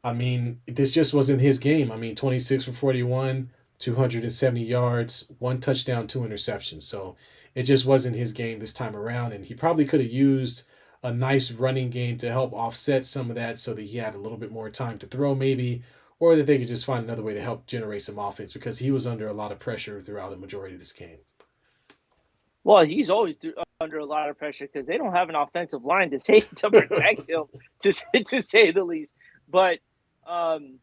I mean, this just wasn't his game. I mean, 26 for 41, 270 yards, one touchdown, two interceptions. So it just wasn't his game this time around. And he probably could have used a nice running game to help offset some of that so that he had a little bit more time to throw, maybe, or that they could just find another way to help generate some offense because he was under a lot of pressure throughout the majority of this game. Well, he's always under a lot of pressure because they don't have an offensive line to say to protect him, to say the least. But um,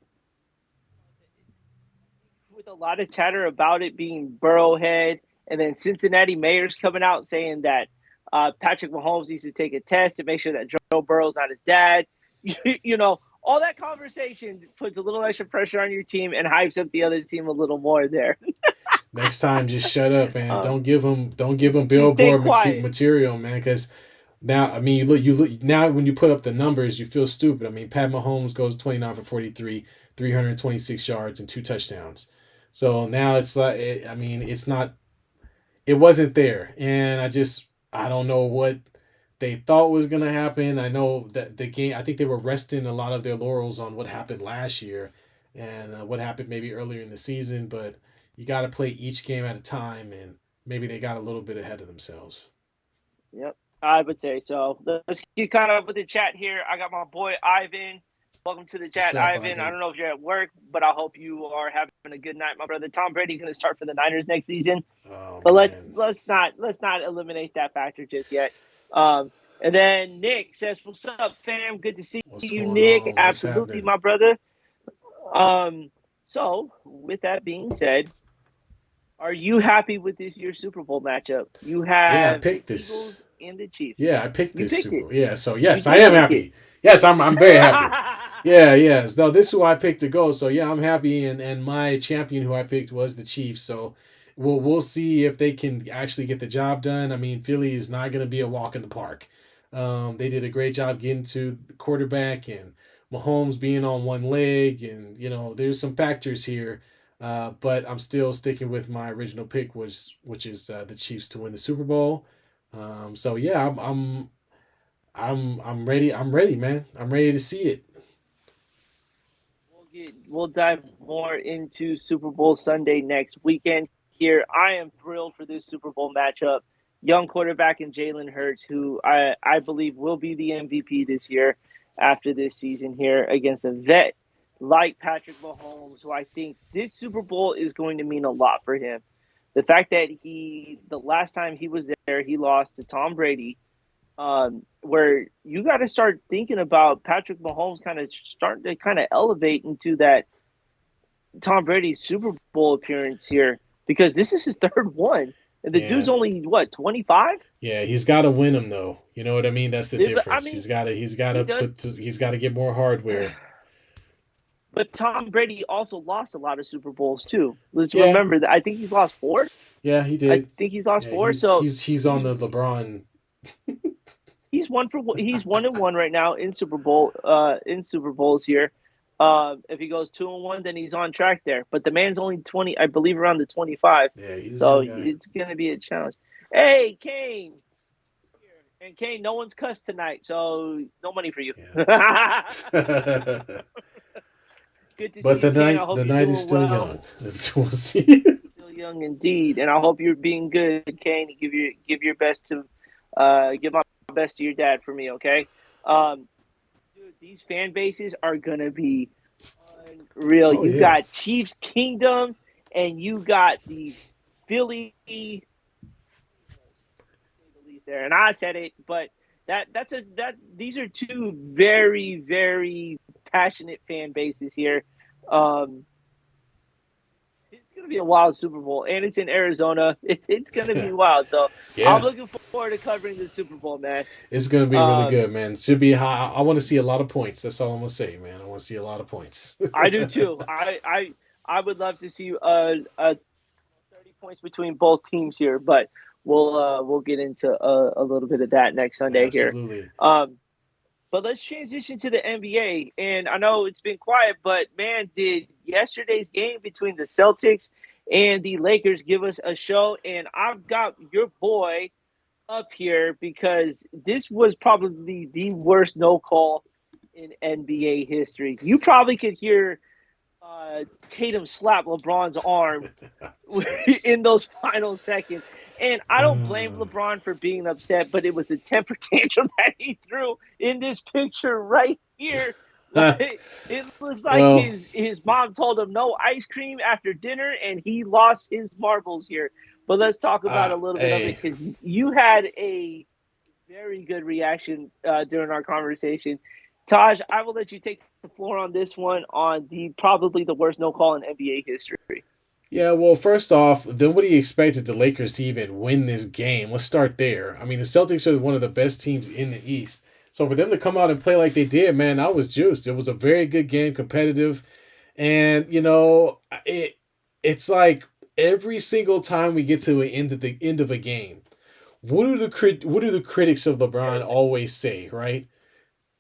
with a lot of chatter about it being Burrowhead, and then Cincinnati mayors coming out saying that Patrick Mahomes needs to take a test to make sure that Joe Burrow's not his dad. All that conversation puts a little extra pressure on your team and hypes up the other team a little more there. Next time, just shut up, man. um, Don't give him just stay billboard quiet. material, man. Because now, I mean, you look now when you put up the numbers, you feel stupid. I mean, Pat Mahomes goes 29 for 43, 326 yards and two touchdowns. So now it's like, I mean, it wasn't there, and I don't know what they thought was gonna happen. I know that the game, I think they were resting a lot of their laurels on what happened last year, and what happened maybe earlier in the season, but you got to play each game at a time, and maybe they got a little bit ahead of themselves. Yep, I would say so. Let's keep kind of with the chat here. I got my boy Ivan. Welcome to the What's chat, up, Ivan. I Ivan? don't know if you're at work, but I hope you are having a good night, my brother. Tom Brady's going to start for the Niners next season, Oh but let's man, let's not eliminate that factor just yet. And then Nick says, "What's up, fam? Good to see what's you, going Nick. on? What's Absolutely, happening? my brother." Um, so with that being said, are you happy with this year's Super Bowl matchup? You Yeah, I have the picked this. Eagles and the Chiefs. Yeah, I picked You this picked Super it. Bowl. Yeah, so You yes, I did am pick it. happy. Yes, I'm very happy. Yeah, yes. No, this is who I picked to go. So yeah, I'm happy, and my champion who I picked was the Chiefs. So we'll see if they can actually get the job done. I mean, Philly is not going to be a walk in the park. They did a great job getting to the quarterback and Mahomes being on one leg, and there's some factors here. But I'm still sticking with my original pick, which is the Chiefs to win the Super Bowl. So yeah, I'm ready. I'm ready, man. I'm ready to see it. We'll dive more into Super Bowl Sunday next weekend. Here, I am thrilled for this Super Bowl matchup. Young quarterback in Jalen Hurts, who I believe will be the MVP this year after this season here against a vet like Patrick Mahomes, who I think this Super Bowl is going to mean a lot for him. The fact that the last time he was there, he lost to Tom Brady, where you got to start thinking about Patrick Mahomes kind of starting to kind of elevate into that Tom Brady Super Bowl appearance here because this is his third one, and the Yeah, dude's only what 25. yeah. He's got to win them though. You know what I mean? That's the I difference. mean, He's got to he does, get more hardware. but Tom Brady also lost a lot of Super Bowls too. Let's Yeah, remember that. I think he's lost four. yeah. He I did. think he's lost Yeah, four. he's So he's he's on he's the LeBron. he's 1-1 right now in Super Bowls here. If he goes 2-1, then he's on track there. But the man's only 20, I believe, around the 25. Yeah, he's a So young guy. it's gonna be a challenge. Hey, Kane, and Kane, no one's cussed tonight, so no money for you. Yeah. Good to see But you, Kane. I the hope you're night is doing still well. young. We'll see. Still young indeed, and I hope you're being good, Kane. Give your best to give my best to your dad for me, okay? Um, dude, these fan bases are gonna be unreal. Oh You yeah. got Chiefs Kingdom, and you got the Philly. face there, and I said it, but that these are two very very passionate fan bases here. Um, it's gonna be a wild Super Bowl, and it's in Arizona. It's gonna be wild. So I'm Yeah, looking forward to covering the Super Bowl, man. it's gonna be really Um, good, man. Should be high. I want to see a lot of points. That's all I'm gonna say, man. I want to see a lot of points. I do too. I would love to see a 30 points between both teams here, but we'll get into a little bit of that next Sunday here. Absolutely. Um, but let's transition to the NBA. And I know it's been quiet, but man, did yesterday's game between the Celtics and the Lakers give us a show? And I've got your boy up here because this was probably the worst no call in NBA history. You probably could hear Tatum slap LeBron's arm Jeez. in those final seconds. And I don't blame Uh, LeBron for being upset, but it was the temper tantrum that he threw in this picture right here. Like, it looks like well, his mom told him no ice cream after dinner, and he lost his marbles here. But let's talk about a little bit of it hey, because you had a very good reaction during our conversation. Taj, I will let you take the floor on this one on the probably the worst no call in NBA history. yeah. Well, first off, then what do you expected the Lakers to even win this game? Let's start there. I mean, the Celtics are one of the best teams in the East. So for them to come out and play like they did, man, I was juiced. It was a very good game, competitive, and it's like every single time we get to the end of a game, what do the critics of LeBron always say, right?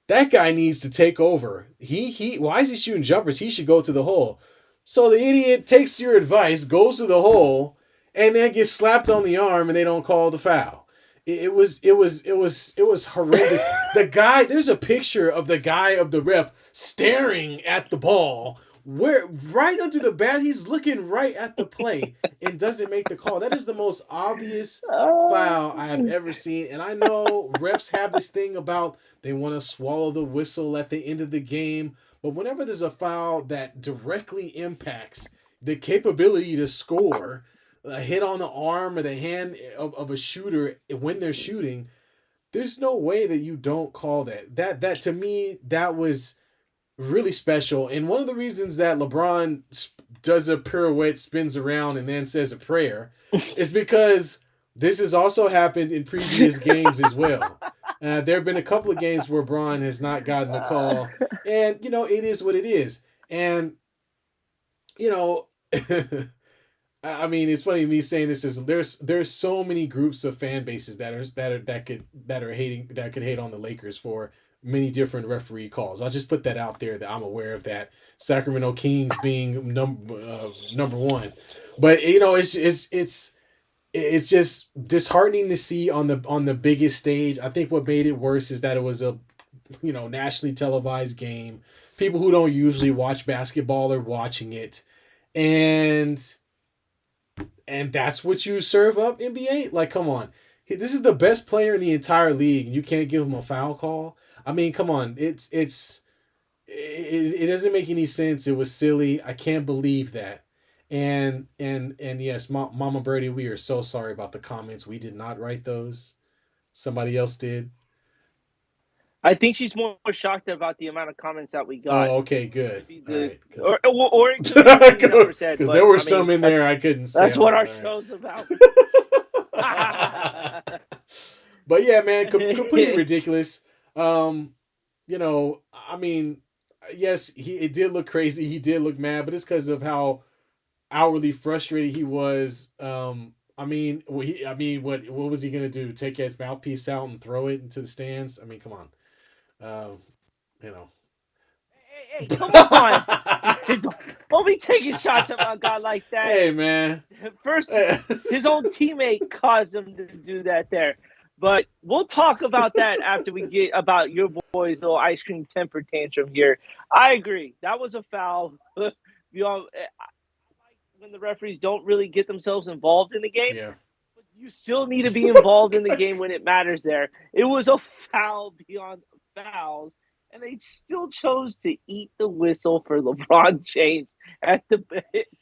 That guy needs to take over. He why is he shooting jumpers? He should go to the hole. So the idiot takes your advice, goes to the hole, and then gets slapped on the arm and they don't call the foul. It was horrendous. The guy, there's a picture of the guy of the ref staring at the ball where right under the bat, he's looking right at the play and doesn't make the call. That is the most obvious foul I have ever seen. And I know refs have this thing about they want to swallow the whistle at the end of the game. But whenever there's a foul that directly impacts the capability to score, a hit on the arm or the hand of a shooter when they're shooting, there's no way that you don't call that. That to me, that was really special. And one of the reasons that LeBron does a pirouette, spins around, and then says a prayer is because this has also happened in previous games as well. There have been a couple of games where Braun has not gotten the call, and it is what it is. And you know, I mean, it's funny me saying this is there's so many groups of fan bases that are hating that could hate on the Lakers for many different referee calls. I'll just put that out there that I'm aware of that. Sacramento Kings being number one, but it's just disheartening to see on the biggest stage. I think what made it worse is that it was a nationally televised game. People who don't usually watch basketball are watching it, and that's what you serve up NBA. Like, come on, this is the best player in the entire league. You can't give him a foul call. I mean, come on, it doesn't make any sense. It was silly. I can't believe that. And yes, Mama Birdie, we are so sorry about the comments. We did not write those. Somebody else did. I think she's more shocked about the amount of comments that we got. Oh, okay, It good. could be All the right, because or it could be the things that were said. because there But were I some mean, in there I couldn't say that's on what it. our All show's about. right. But yeah, man, completely ridiculous. Um, I mean, yes, it did look crazy. He did look mad, but it's because of how outwardly frustrated he was. What was he gonna do? Take his mouthpiece out and throw it into the stands? I mean, come on. Um, you know. Hey, come on! Don't be taking shots at my guy like that. Hey, man. First, his own teammate caused him to do that there. But we'll talk about that after we get about your boy's little ice cream temper tantrum here. I agree. That was a foul. I like when the referees don't really get themselves involved in the game, Yeah. but you still need to be involved in the game when it matters there. It was a foul beyond fouls, and they still chose to eat the whistle for LeBron James at the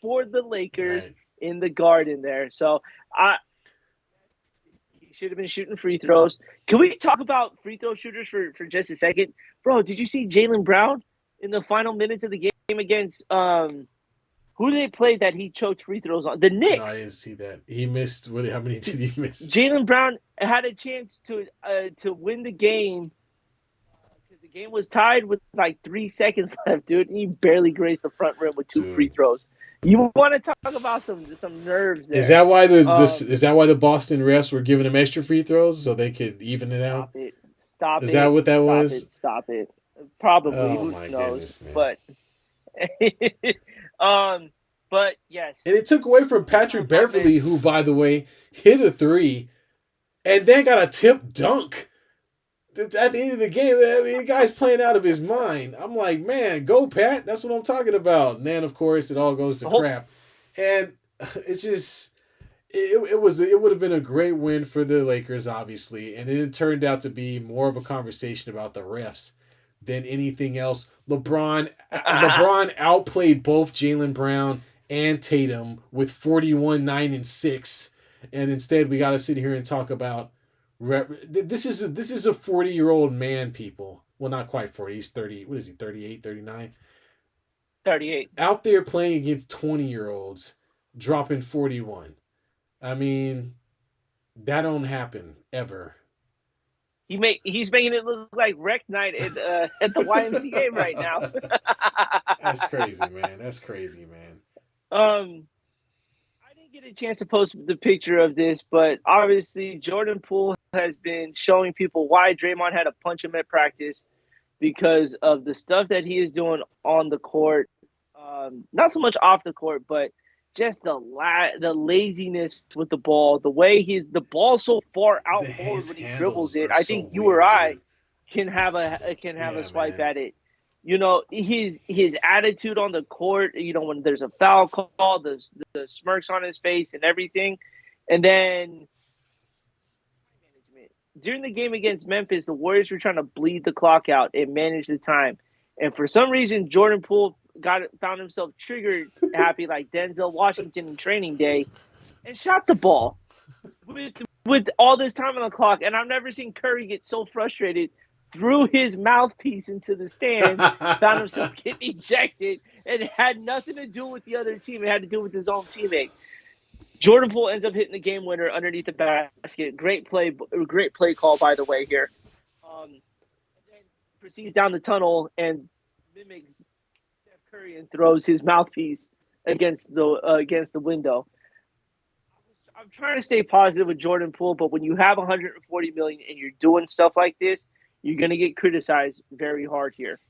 for the Lakers Right. in the Garden there. So I he should have been shooting free throws. Can we talk about free throw shooters for just a second? Bro, did you see Jaylen Brown in the final minutes of the game against who they played that he choked free throws on? The No, I Knicks. didn't see that. He missed. What? How many did he miss? Jaylen Brown had a chance to win the game because the game was tied with like 3 seconds left, dude. And he barely grazed the front rim with two free Dude, throws. You want to talk about some nerves is there? that why the Boston refs were giving him extra free throws so they could even it out? Stop it! Stop Is that it! what that Stop was? it! Stop it! Probably. Oh Who my knows? goodness, man! But um, but yes, And it took away from Patrick Beverly, who, by the way, hit a three and then got a tip dunk at the end of the game. I mean, the guy's playing out of his mind. I'm like, man, go Pat. That's what I'm talking about. And then, of course, it all goes to crap. And it's just, it would have been a great win for the Lakers, obviously. And it turned out to be more of a conversation about the refs than anything else. LeBron outplayed both Jaylen Brown and Tatum with 41, 9, and 6. And instead, we got to sit here and talk about this is a 40-year-old man, people. Well, not quite 40. He's 30. What is he, 38, 39? 38. Out there playing against 20-year-olds, dropping 41. I mean, that don't happen ever. He's making it look like rec night at the YMCA right now. That's crazy, man. That's crazy, man. I didn't get a chance to post the picture of this, but obviously Jordan Poole has been showing people why Draymond had to punch him at practice because of the stuff that he is doing on the court. Not so much off the court, but just the laziness with the ball, the way the ball's so far out forward when he dribbles it. I think you or I can have a swipe at it. You know, his attitude on the court, you know, when there's a foul call, the smirks on his face and everything. And then during the game against Memphis, the Warriors were trying to bleed the clock out and manage the time. And for some reason, Jordan Poole found himself triggered happy like Denzel Washington in Training Day and shot the ball with all this time on the clock. And I've never seen Curry get so frustrated, threw his mouthpiece into the stands, found himself getting ejected, and it had nothing to do with the other team. It had to do with his own teammate. Jordan Poole ends up hitting the game winner underneath the basket. Great play call, by the way, here. And then proceeds down the tunnel and mimics Steph Curry and throws his mouthpiece against the window. I'm trying to stay positive with Jordan Poole, but when you have 140 million and you're doing stuff like this, you're going to get criticized very hard here.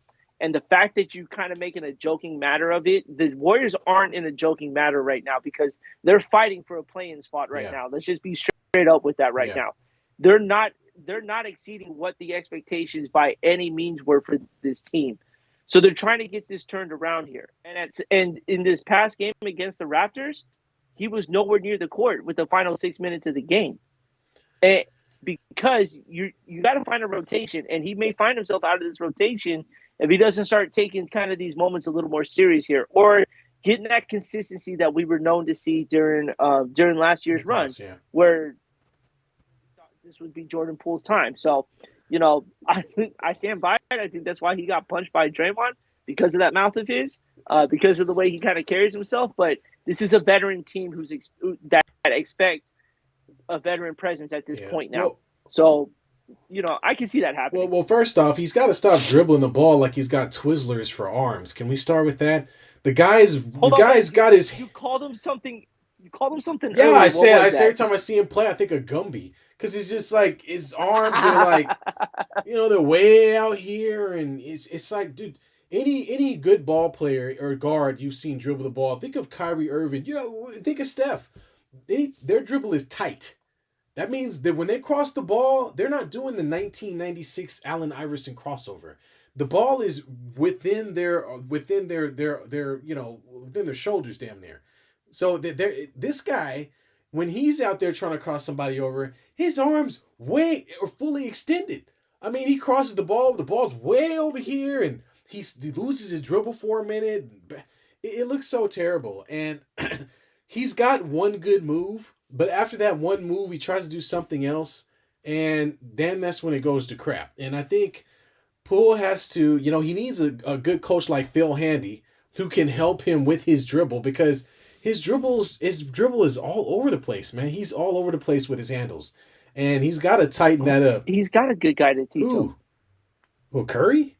And the fact that you kind of making a joking matter of it, the Warriors aren't in a joking matter right now because they're fighting for a play-in spot right now. Let's just be straight up with that right now. They're not exceeding what the expectations by any means were for this team. So they're trying to get this turned around here. And in this past game against the Raptors, he was nowhere near the court with the final 6 minutes of the game. And because you got to find a rotation, and he may find himself out of this rotation if he doesn't start taking kind of these moments a little more serious here, or getting that consistency that we were known to see during last year's run, where this would be Jordan Poole's time. So, you know, I stand by it. I think that's why he got punched by Draymond, because of that mouth of his, because of the way he kind of carries himself. But this is a veteran team that expect a veteran presence at this point now. So, you know, I can see that happening. Well, first off, he's got to stop dribbling the ball like he's got Twizzlers for arms. Can we start with that? The guy's got his. You called him something. Yeah, earlier. I say every time I see him play, I think of Gumby, because he's just like his arms are like, you know, they're way out here, and it's like, dude, any good ball player or guard you've seen dribble the ball, think of Kyrie Irving. Think of Steph. Their dribble is tight. That means that when they cross the ball, they're not doing the 1996 Allen Iverson crossover. The ball is within their shoulders, damn near. So this guy, when he's out there trying to cross somebody over, his arms are fully extended. I mean, he crosses the ball's way over here, and he loses his dribble for a minute. It looks so terrible, and he's got one good move. But after that one move, he tries to do something else, and then that's when it goes to crap. And I think Poole has to, he needs a good coach like Phil Handy who can help him with his dribble because his dribble is all over the place, man. He's all over the place with his handles, and he's got to tighten that up. He's got a good guy to teach him. Who? Well, Curry.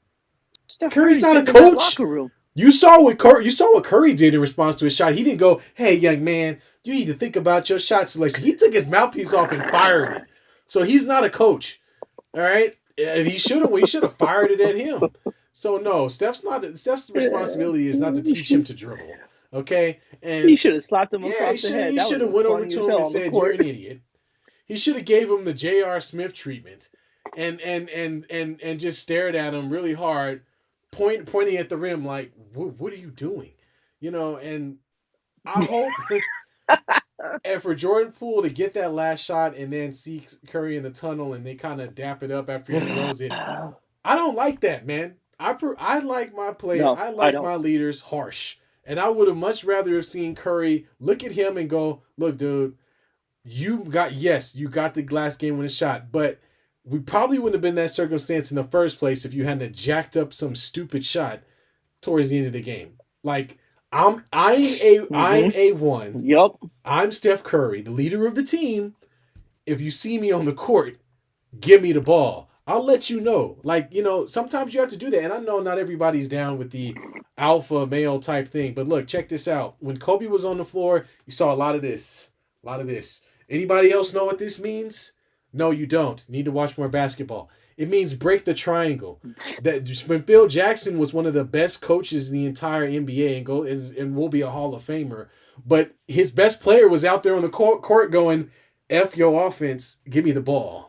Steph Curry's Curry's not a sitting in that coach. locker room. You saw what Curry did in response to his shot. He didn't go, "Hey, young man, you need to think about your shot selection." He took his mouthpiece off and fired it. So he's not a coach. All right, and he should have fired it at him. So no, Steph's responsibility is not to teach him to dribble. Okay, He and should have slapped him yeah, across the head. he That should would have have went been over funny to as him hell and on the said, "You're court. an idiot." He should have gave him the J.R. Smith treatment, and just stared at him really hard, pointing at the rim like, "What are you doing?" And I hope and for Jordan Poole to get that last shot and then see Curry in the tunnel and they kind of dap it up after he throws it. I don't like that, man. I like my player. No, I I like don't. my leaders harsh, and I would have much rather have seen Curry look at him and go, "Look, dude, you got the glass game winning shot, but we probably wouldn't have been in that circumstance in the first place if you hadn't jacked up some stupid shot towards the end of the game." Like I'm a one. Yup. I'm Steph Curry, the leader of the team. If you see me on the court, give me the ball. I'll let you know. Like, sometimes you have to do that. And I know not everybody's down with the alpha male type thing. But look, check this out. When Kobe was on the floor, you saw a lot of this. A lot of this. Anybody else know what this means? No, you don't. You need to watch more basketball. It means break the triangle. That when Phil Jackson was one of the best coaches in the entire NBA and will be a Hall of Famer, but his best player was out there on the court going, "F your offense, give me the ball."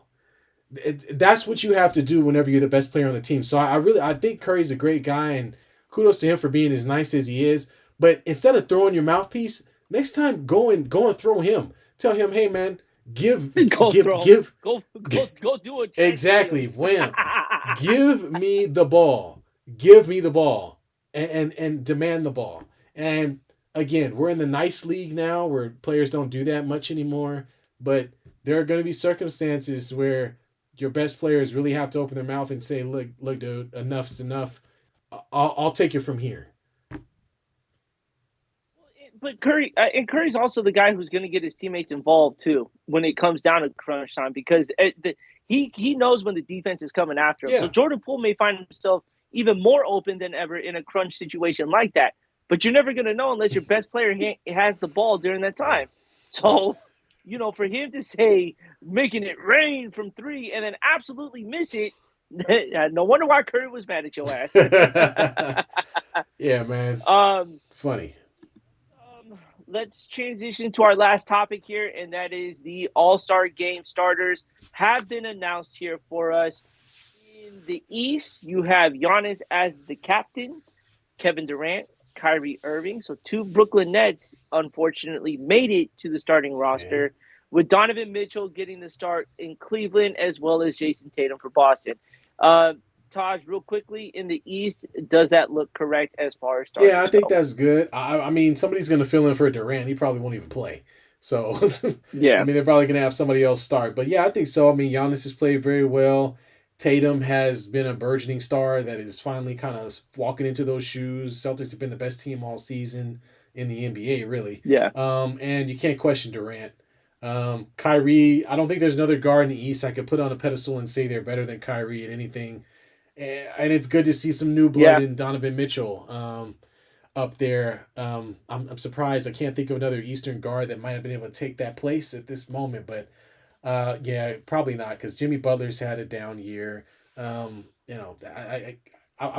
That's what you have to do whenever you're the best player on the team. So I think Curry's a great guy, and kudos to him for being as nice as he is. But instead of throwing your mouthpiece, next time go and throw him. Tell him, "Hey man, give Go give throw. give Go do it. exactly wham, give me the ball, give me the ball, and demand the ball." And again, we're in the nice league now where players don't do that much anymore, but there are going to be circumstances where your best players really have to open their mouth and say, "Look, dude, enough's enough. I'll take it from here." But Curry's also the guy who's going to get his teammates involved too when it comes down to crunch time because he knows when the defense is coming after him. So Yeah. Jordan Poole may find himself even more open than ever in a crunch situation like that. But you're never going to know unless your best player has the ball during that time. So, for him to say making it rain from three and then absolutely miss it, no wonder why Curry was mad at your ass. Yeah, man. um, It's funny. let's transition to our last topic here, and that is the All-Star Game starters have been announced here for us. In the East, you have Giannis as the captain, Kevin Durant, Kyrie Irving. So two Brooklyn Nets, unfortunately, made it to the starting roster, Man. with Donovan Mitchell getting the start in Cleveland as well as Jason Tatum for Boston. Taj, real quickly, in the East, does that look correct as far as Yeah, I starters think go? that's good. I mean, somebody's going to fill in for Durant. He probably won't even play. So, I Yeah. mean, they're probably going to have somebody else start. But yeah, I think so. I mean, Giannis has played very well. Tatum has been a burgeoning star that is finally kind of walking into those shoes. Celtics have been the best team all season in the NBA, really. Yeah. And you can't question Durant. Kyrie, I don't think there's another guard in the East I could put on a pedestal and say they're better than Kyrie at anything. And it's good to see some new blood Yeah. in Donovan Mitchell up there. I'm surprised. I can't think of another Eastern guard that might have been able to take that place at this moment, but yeah, probably not because Jimmy Butler's had a down year. I'm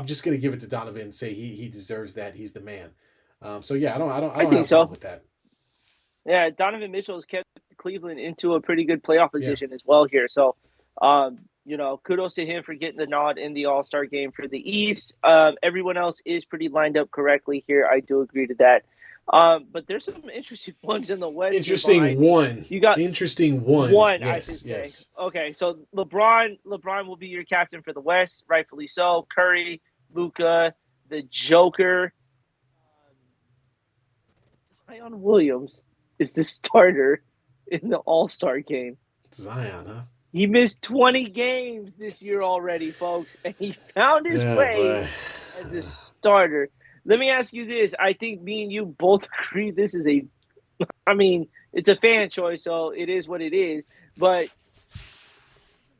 just gonna give it to Donovan and say he deserves that. He's the man. So yeah, I I don't have think a problem so. with that. Yeah, Donovan Mitchell has kept Cleveland into a pretty good playoff Yeah. position as well here. So, kudos to him for getting the nod in the All Star game for the East. Everyone else is pretty lined up correctly here. I do agree to that. But there's some interesting ones in the West here Interesting behind me. one. You got Interesting one. one, I should Yes. say. Yes. Okay, so LeBron will be your captain for the West, rightfully so. Curry, Luca, the Joker, Zion Williams is the starter in the All-Star game. Zion, huh? He missed 20 games this year already, folks, and he found his Yeah, way boy. as a starter. Let me ask you this. I think me and you both agree this is a, I mean, it's a fan choice, so it is what it is. But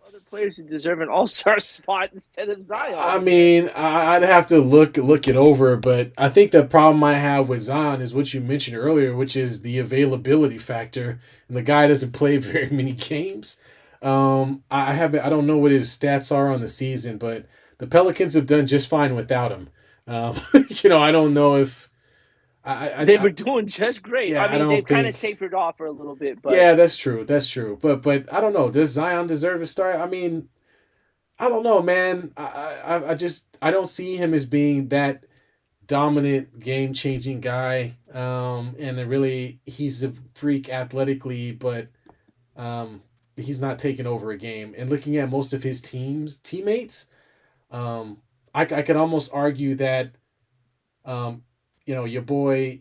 other players who deserve an all-star spot instead of I Zion here. mean, I'd have to look it over, but I think the problem I have with Zion is what you mentioned earlier, which is the availability factor, and the guy doesn't play very many games. I don't know what his stats are on the season, but the Pelicans have done just fine without him. I don't know if They were doing just great. I yeah, I mean, they've don't kind of think. tapered off for a little bit, but Yeah, that's true. That's true. But I don't know. Does Zion deserve a start? I mean, I don't know, man. I just I don't see him as being that dominant, game changing guy. And it really he's a freak athletically, but um, he's not taking over a game. And looking at most of his teammates, um, I could almost argue that um, your boy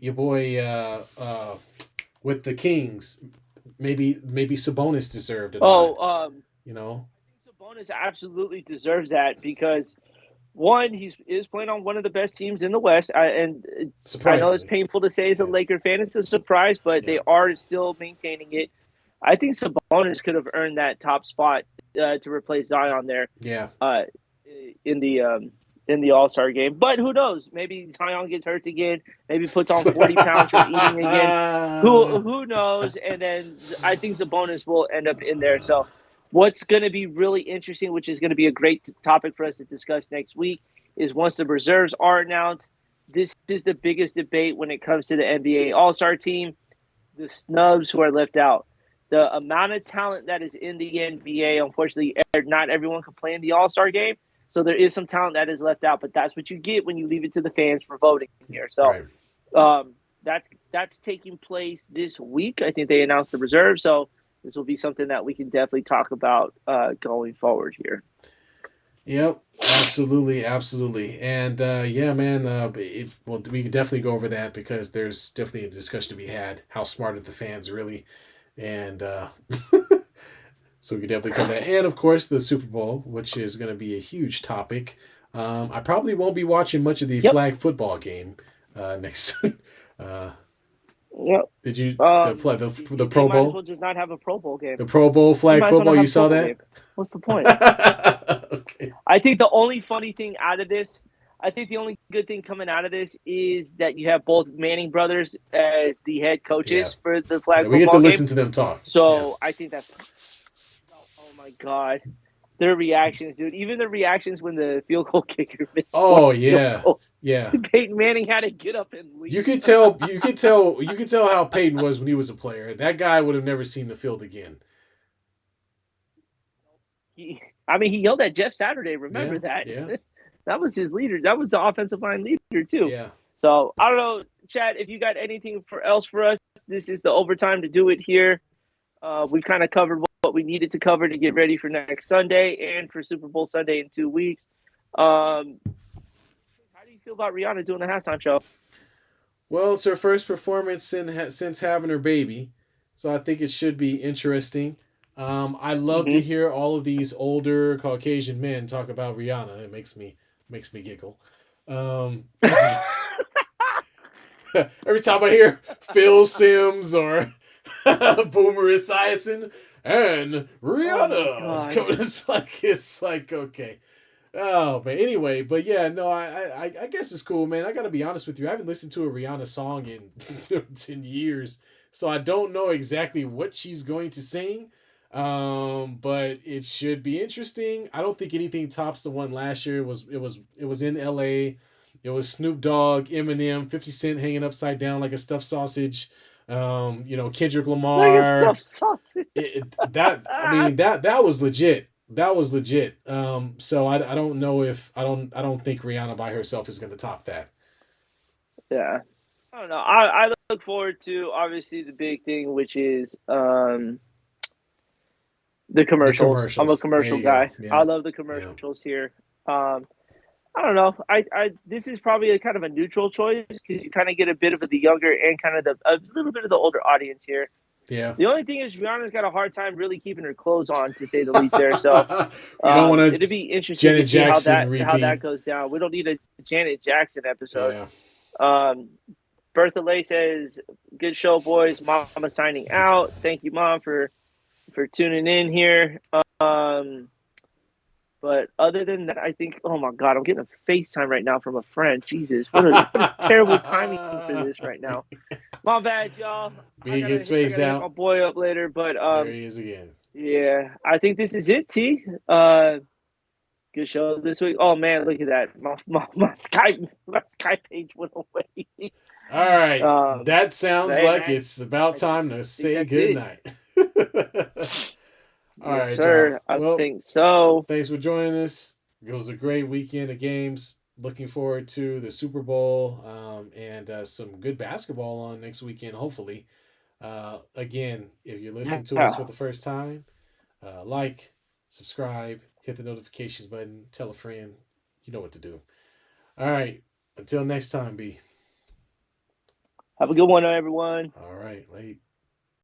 with the Kings, maybe Sabonis deserved a nod. oh, You know, Sabonis absolutely deserves that because one, he is playing on one of the best teams in the West, I know it's surprisingly, painful to say as a yeah, Laker fan, it's a surprise, but yeah, they are still maintaining it. I think Sabonis could have earned that top spot to replace Zion there yeah. uh, in the All Star game. But who knows? Maybe Zion gets hurt again. Maybe puts on 40 pounds from eating again. Who knows? And then I think Sabonis will end up in there. So what's going to be really interesting, which is going to be a great topic for us to discuss next week, is once the reserves are announced. This is the biggest debate when it comes to the NBA All Star team, the snubs who are left out. The amount of talent that is in the NBA, unfortunately, not everyone can play in the All Star game. So there is some talent that is left out, but that's what you get when you leave it to the fans for voting here. So Right. that's taking place this week. I think they announced the reserve, so this will be something that we can definitely talk about going forward here. Yep. Absolutely. Absolutely. And yeah, man. Well, we could definitely go over that because there's definitely a discussion to be had. How smart are the fans really? And so we could definitely cover that. And of course, the Super Bowl, which is going to be a huge topic. I probably won't be watching much of the Yep. flag football game next. uh, Yep. did you the They Pro might as well Bowl? just not have a Pro Bowl game. The Pro Bowl They flag might as well football. not You have a Pro saw Bowl that? game. What's the point? Okay. I think the only funny thing out of this, I think the only good thing coming out of this is that you have both Manning brothers as the head Yeah. coaches for the Yeah. flag We get to football game. listen to them talk. Yeah. So I think that's, oh my God. Their reactions, dude. Even the reactions when the field goal kicker missed one Oh field yeah. goal. Yeah. Peyton Manning had to get up and You leave. could tell. You could tell. You could tell how Peyton was when he was a player. That guy would have never seen the field again. He yelled at Jeff Saturday. Yeah. Remember that? Yeah. That was his leader. That was the offensive line leader too. Yeah. So I don't know, Chad. If you got anything else for us, this is the overtime to do it here. We've kind of covered what we needed to cover to get ready for next Sunday and for Super Bowl Sunday in 2 weeks. How do you feel about Rihanna doing the halftime show? Well, it's her first performance since having her baby, so I think it should be interesting. I love to Mm-hmm. hear all of these older Caucasian men talk about Rihanna. It makes me giggle. Um, every time I hear Phil Sims or Boomer Esiason and Oh my Rihanna, God. it's like okay. Oh, but anyway, but yeah, no, I guess it's cool, man. I gotta be honest with you. I haven't listened to a Rihanna song in in years, so I don't know exactly what she's going to sing. But it should be interesting. I don't think anything tops the one last year. It was in L.A. It was Snoop Dogg, Eminem, 50 Cent hanging upside down like a stuffed sausage. Kendrick Like a Lamar. stuffed sausage. That I mean that was legit. That was legit. So I don't know if I don't think Rihanna by herself is going to top that. Yeah. I don't know. I look forward to obviously the big thing, which is the The commercials. I'm a commercials. There commercial you go. guy. I Yeah. love the Yeah. commercials here. I don't know. I this is probably a kind of a neutral choice because you kind of get a bit of the younger and kind of a little bit of the older audience here. Yeah. The only thing is Rihanna's got a hard time really keeping her clothes on, to say the least. There, so We don't want a it'd be interesting to Janet see how Jackson that repeat. goes down. We don't need a Janet Jackson episode. Yeah. Um, Bertha Lay says, "Good show, boys. Mama signing out. Thank you, Mom, for tuning in here." But other than that, I think, oh my God, I'm getting a FaceTime right now from a friend. Jesus, what a terrible timing for this right now. My bad, y'all. I B gotta gets phased hit my out. boy up later. But There he is again. yeah, I think this is it, T. Good show this week. Oh man, look at that. My Skype page went away. All right. um, That but sounds hey like man, it's about I time to think say that's good it. night. All Yes, right, y'all. sir. I Well, think so. thanks for joining us. It was a great weekend of games. Looking forward to the Super Bowl and some good basketball on next weekend, hopefully. Again, if you're listening to us for Yeah. the first time, like, subscribe, hit the notifications button, tell a friend. You know what to do. All right. Until next time, B. Have a good one, everyone. All right. Late.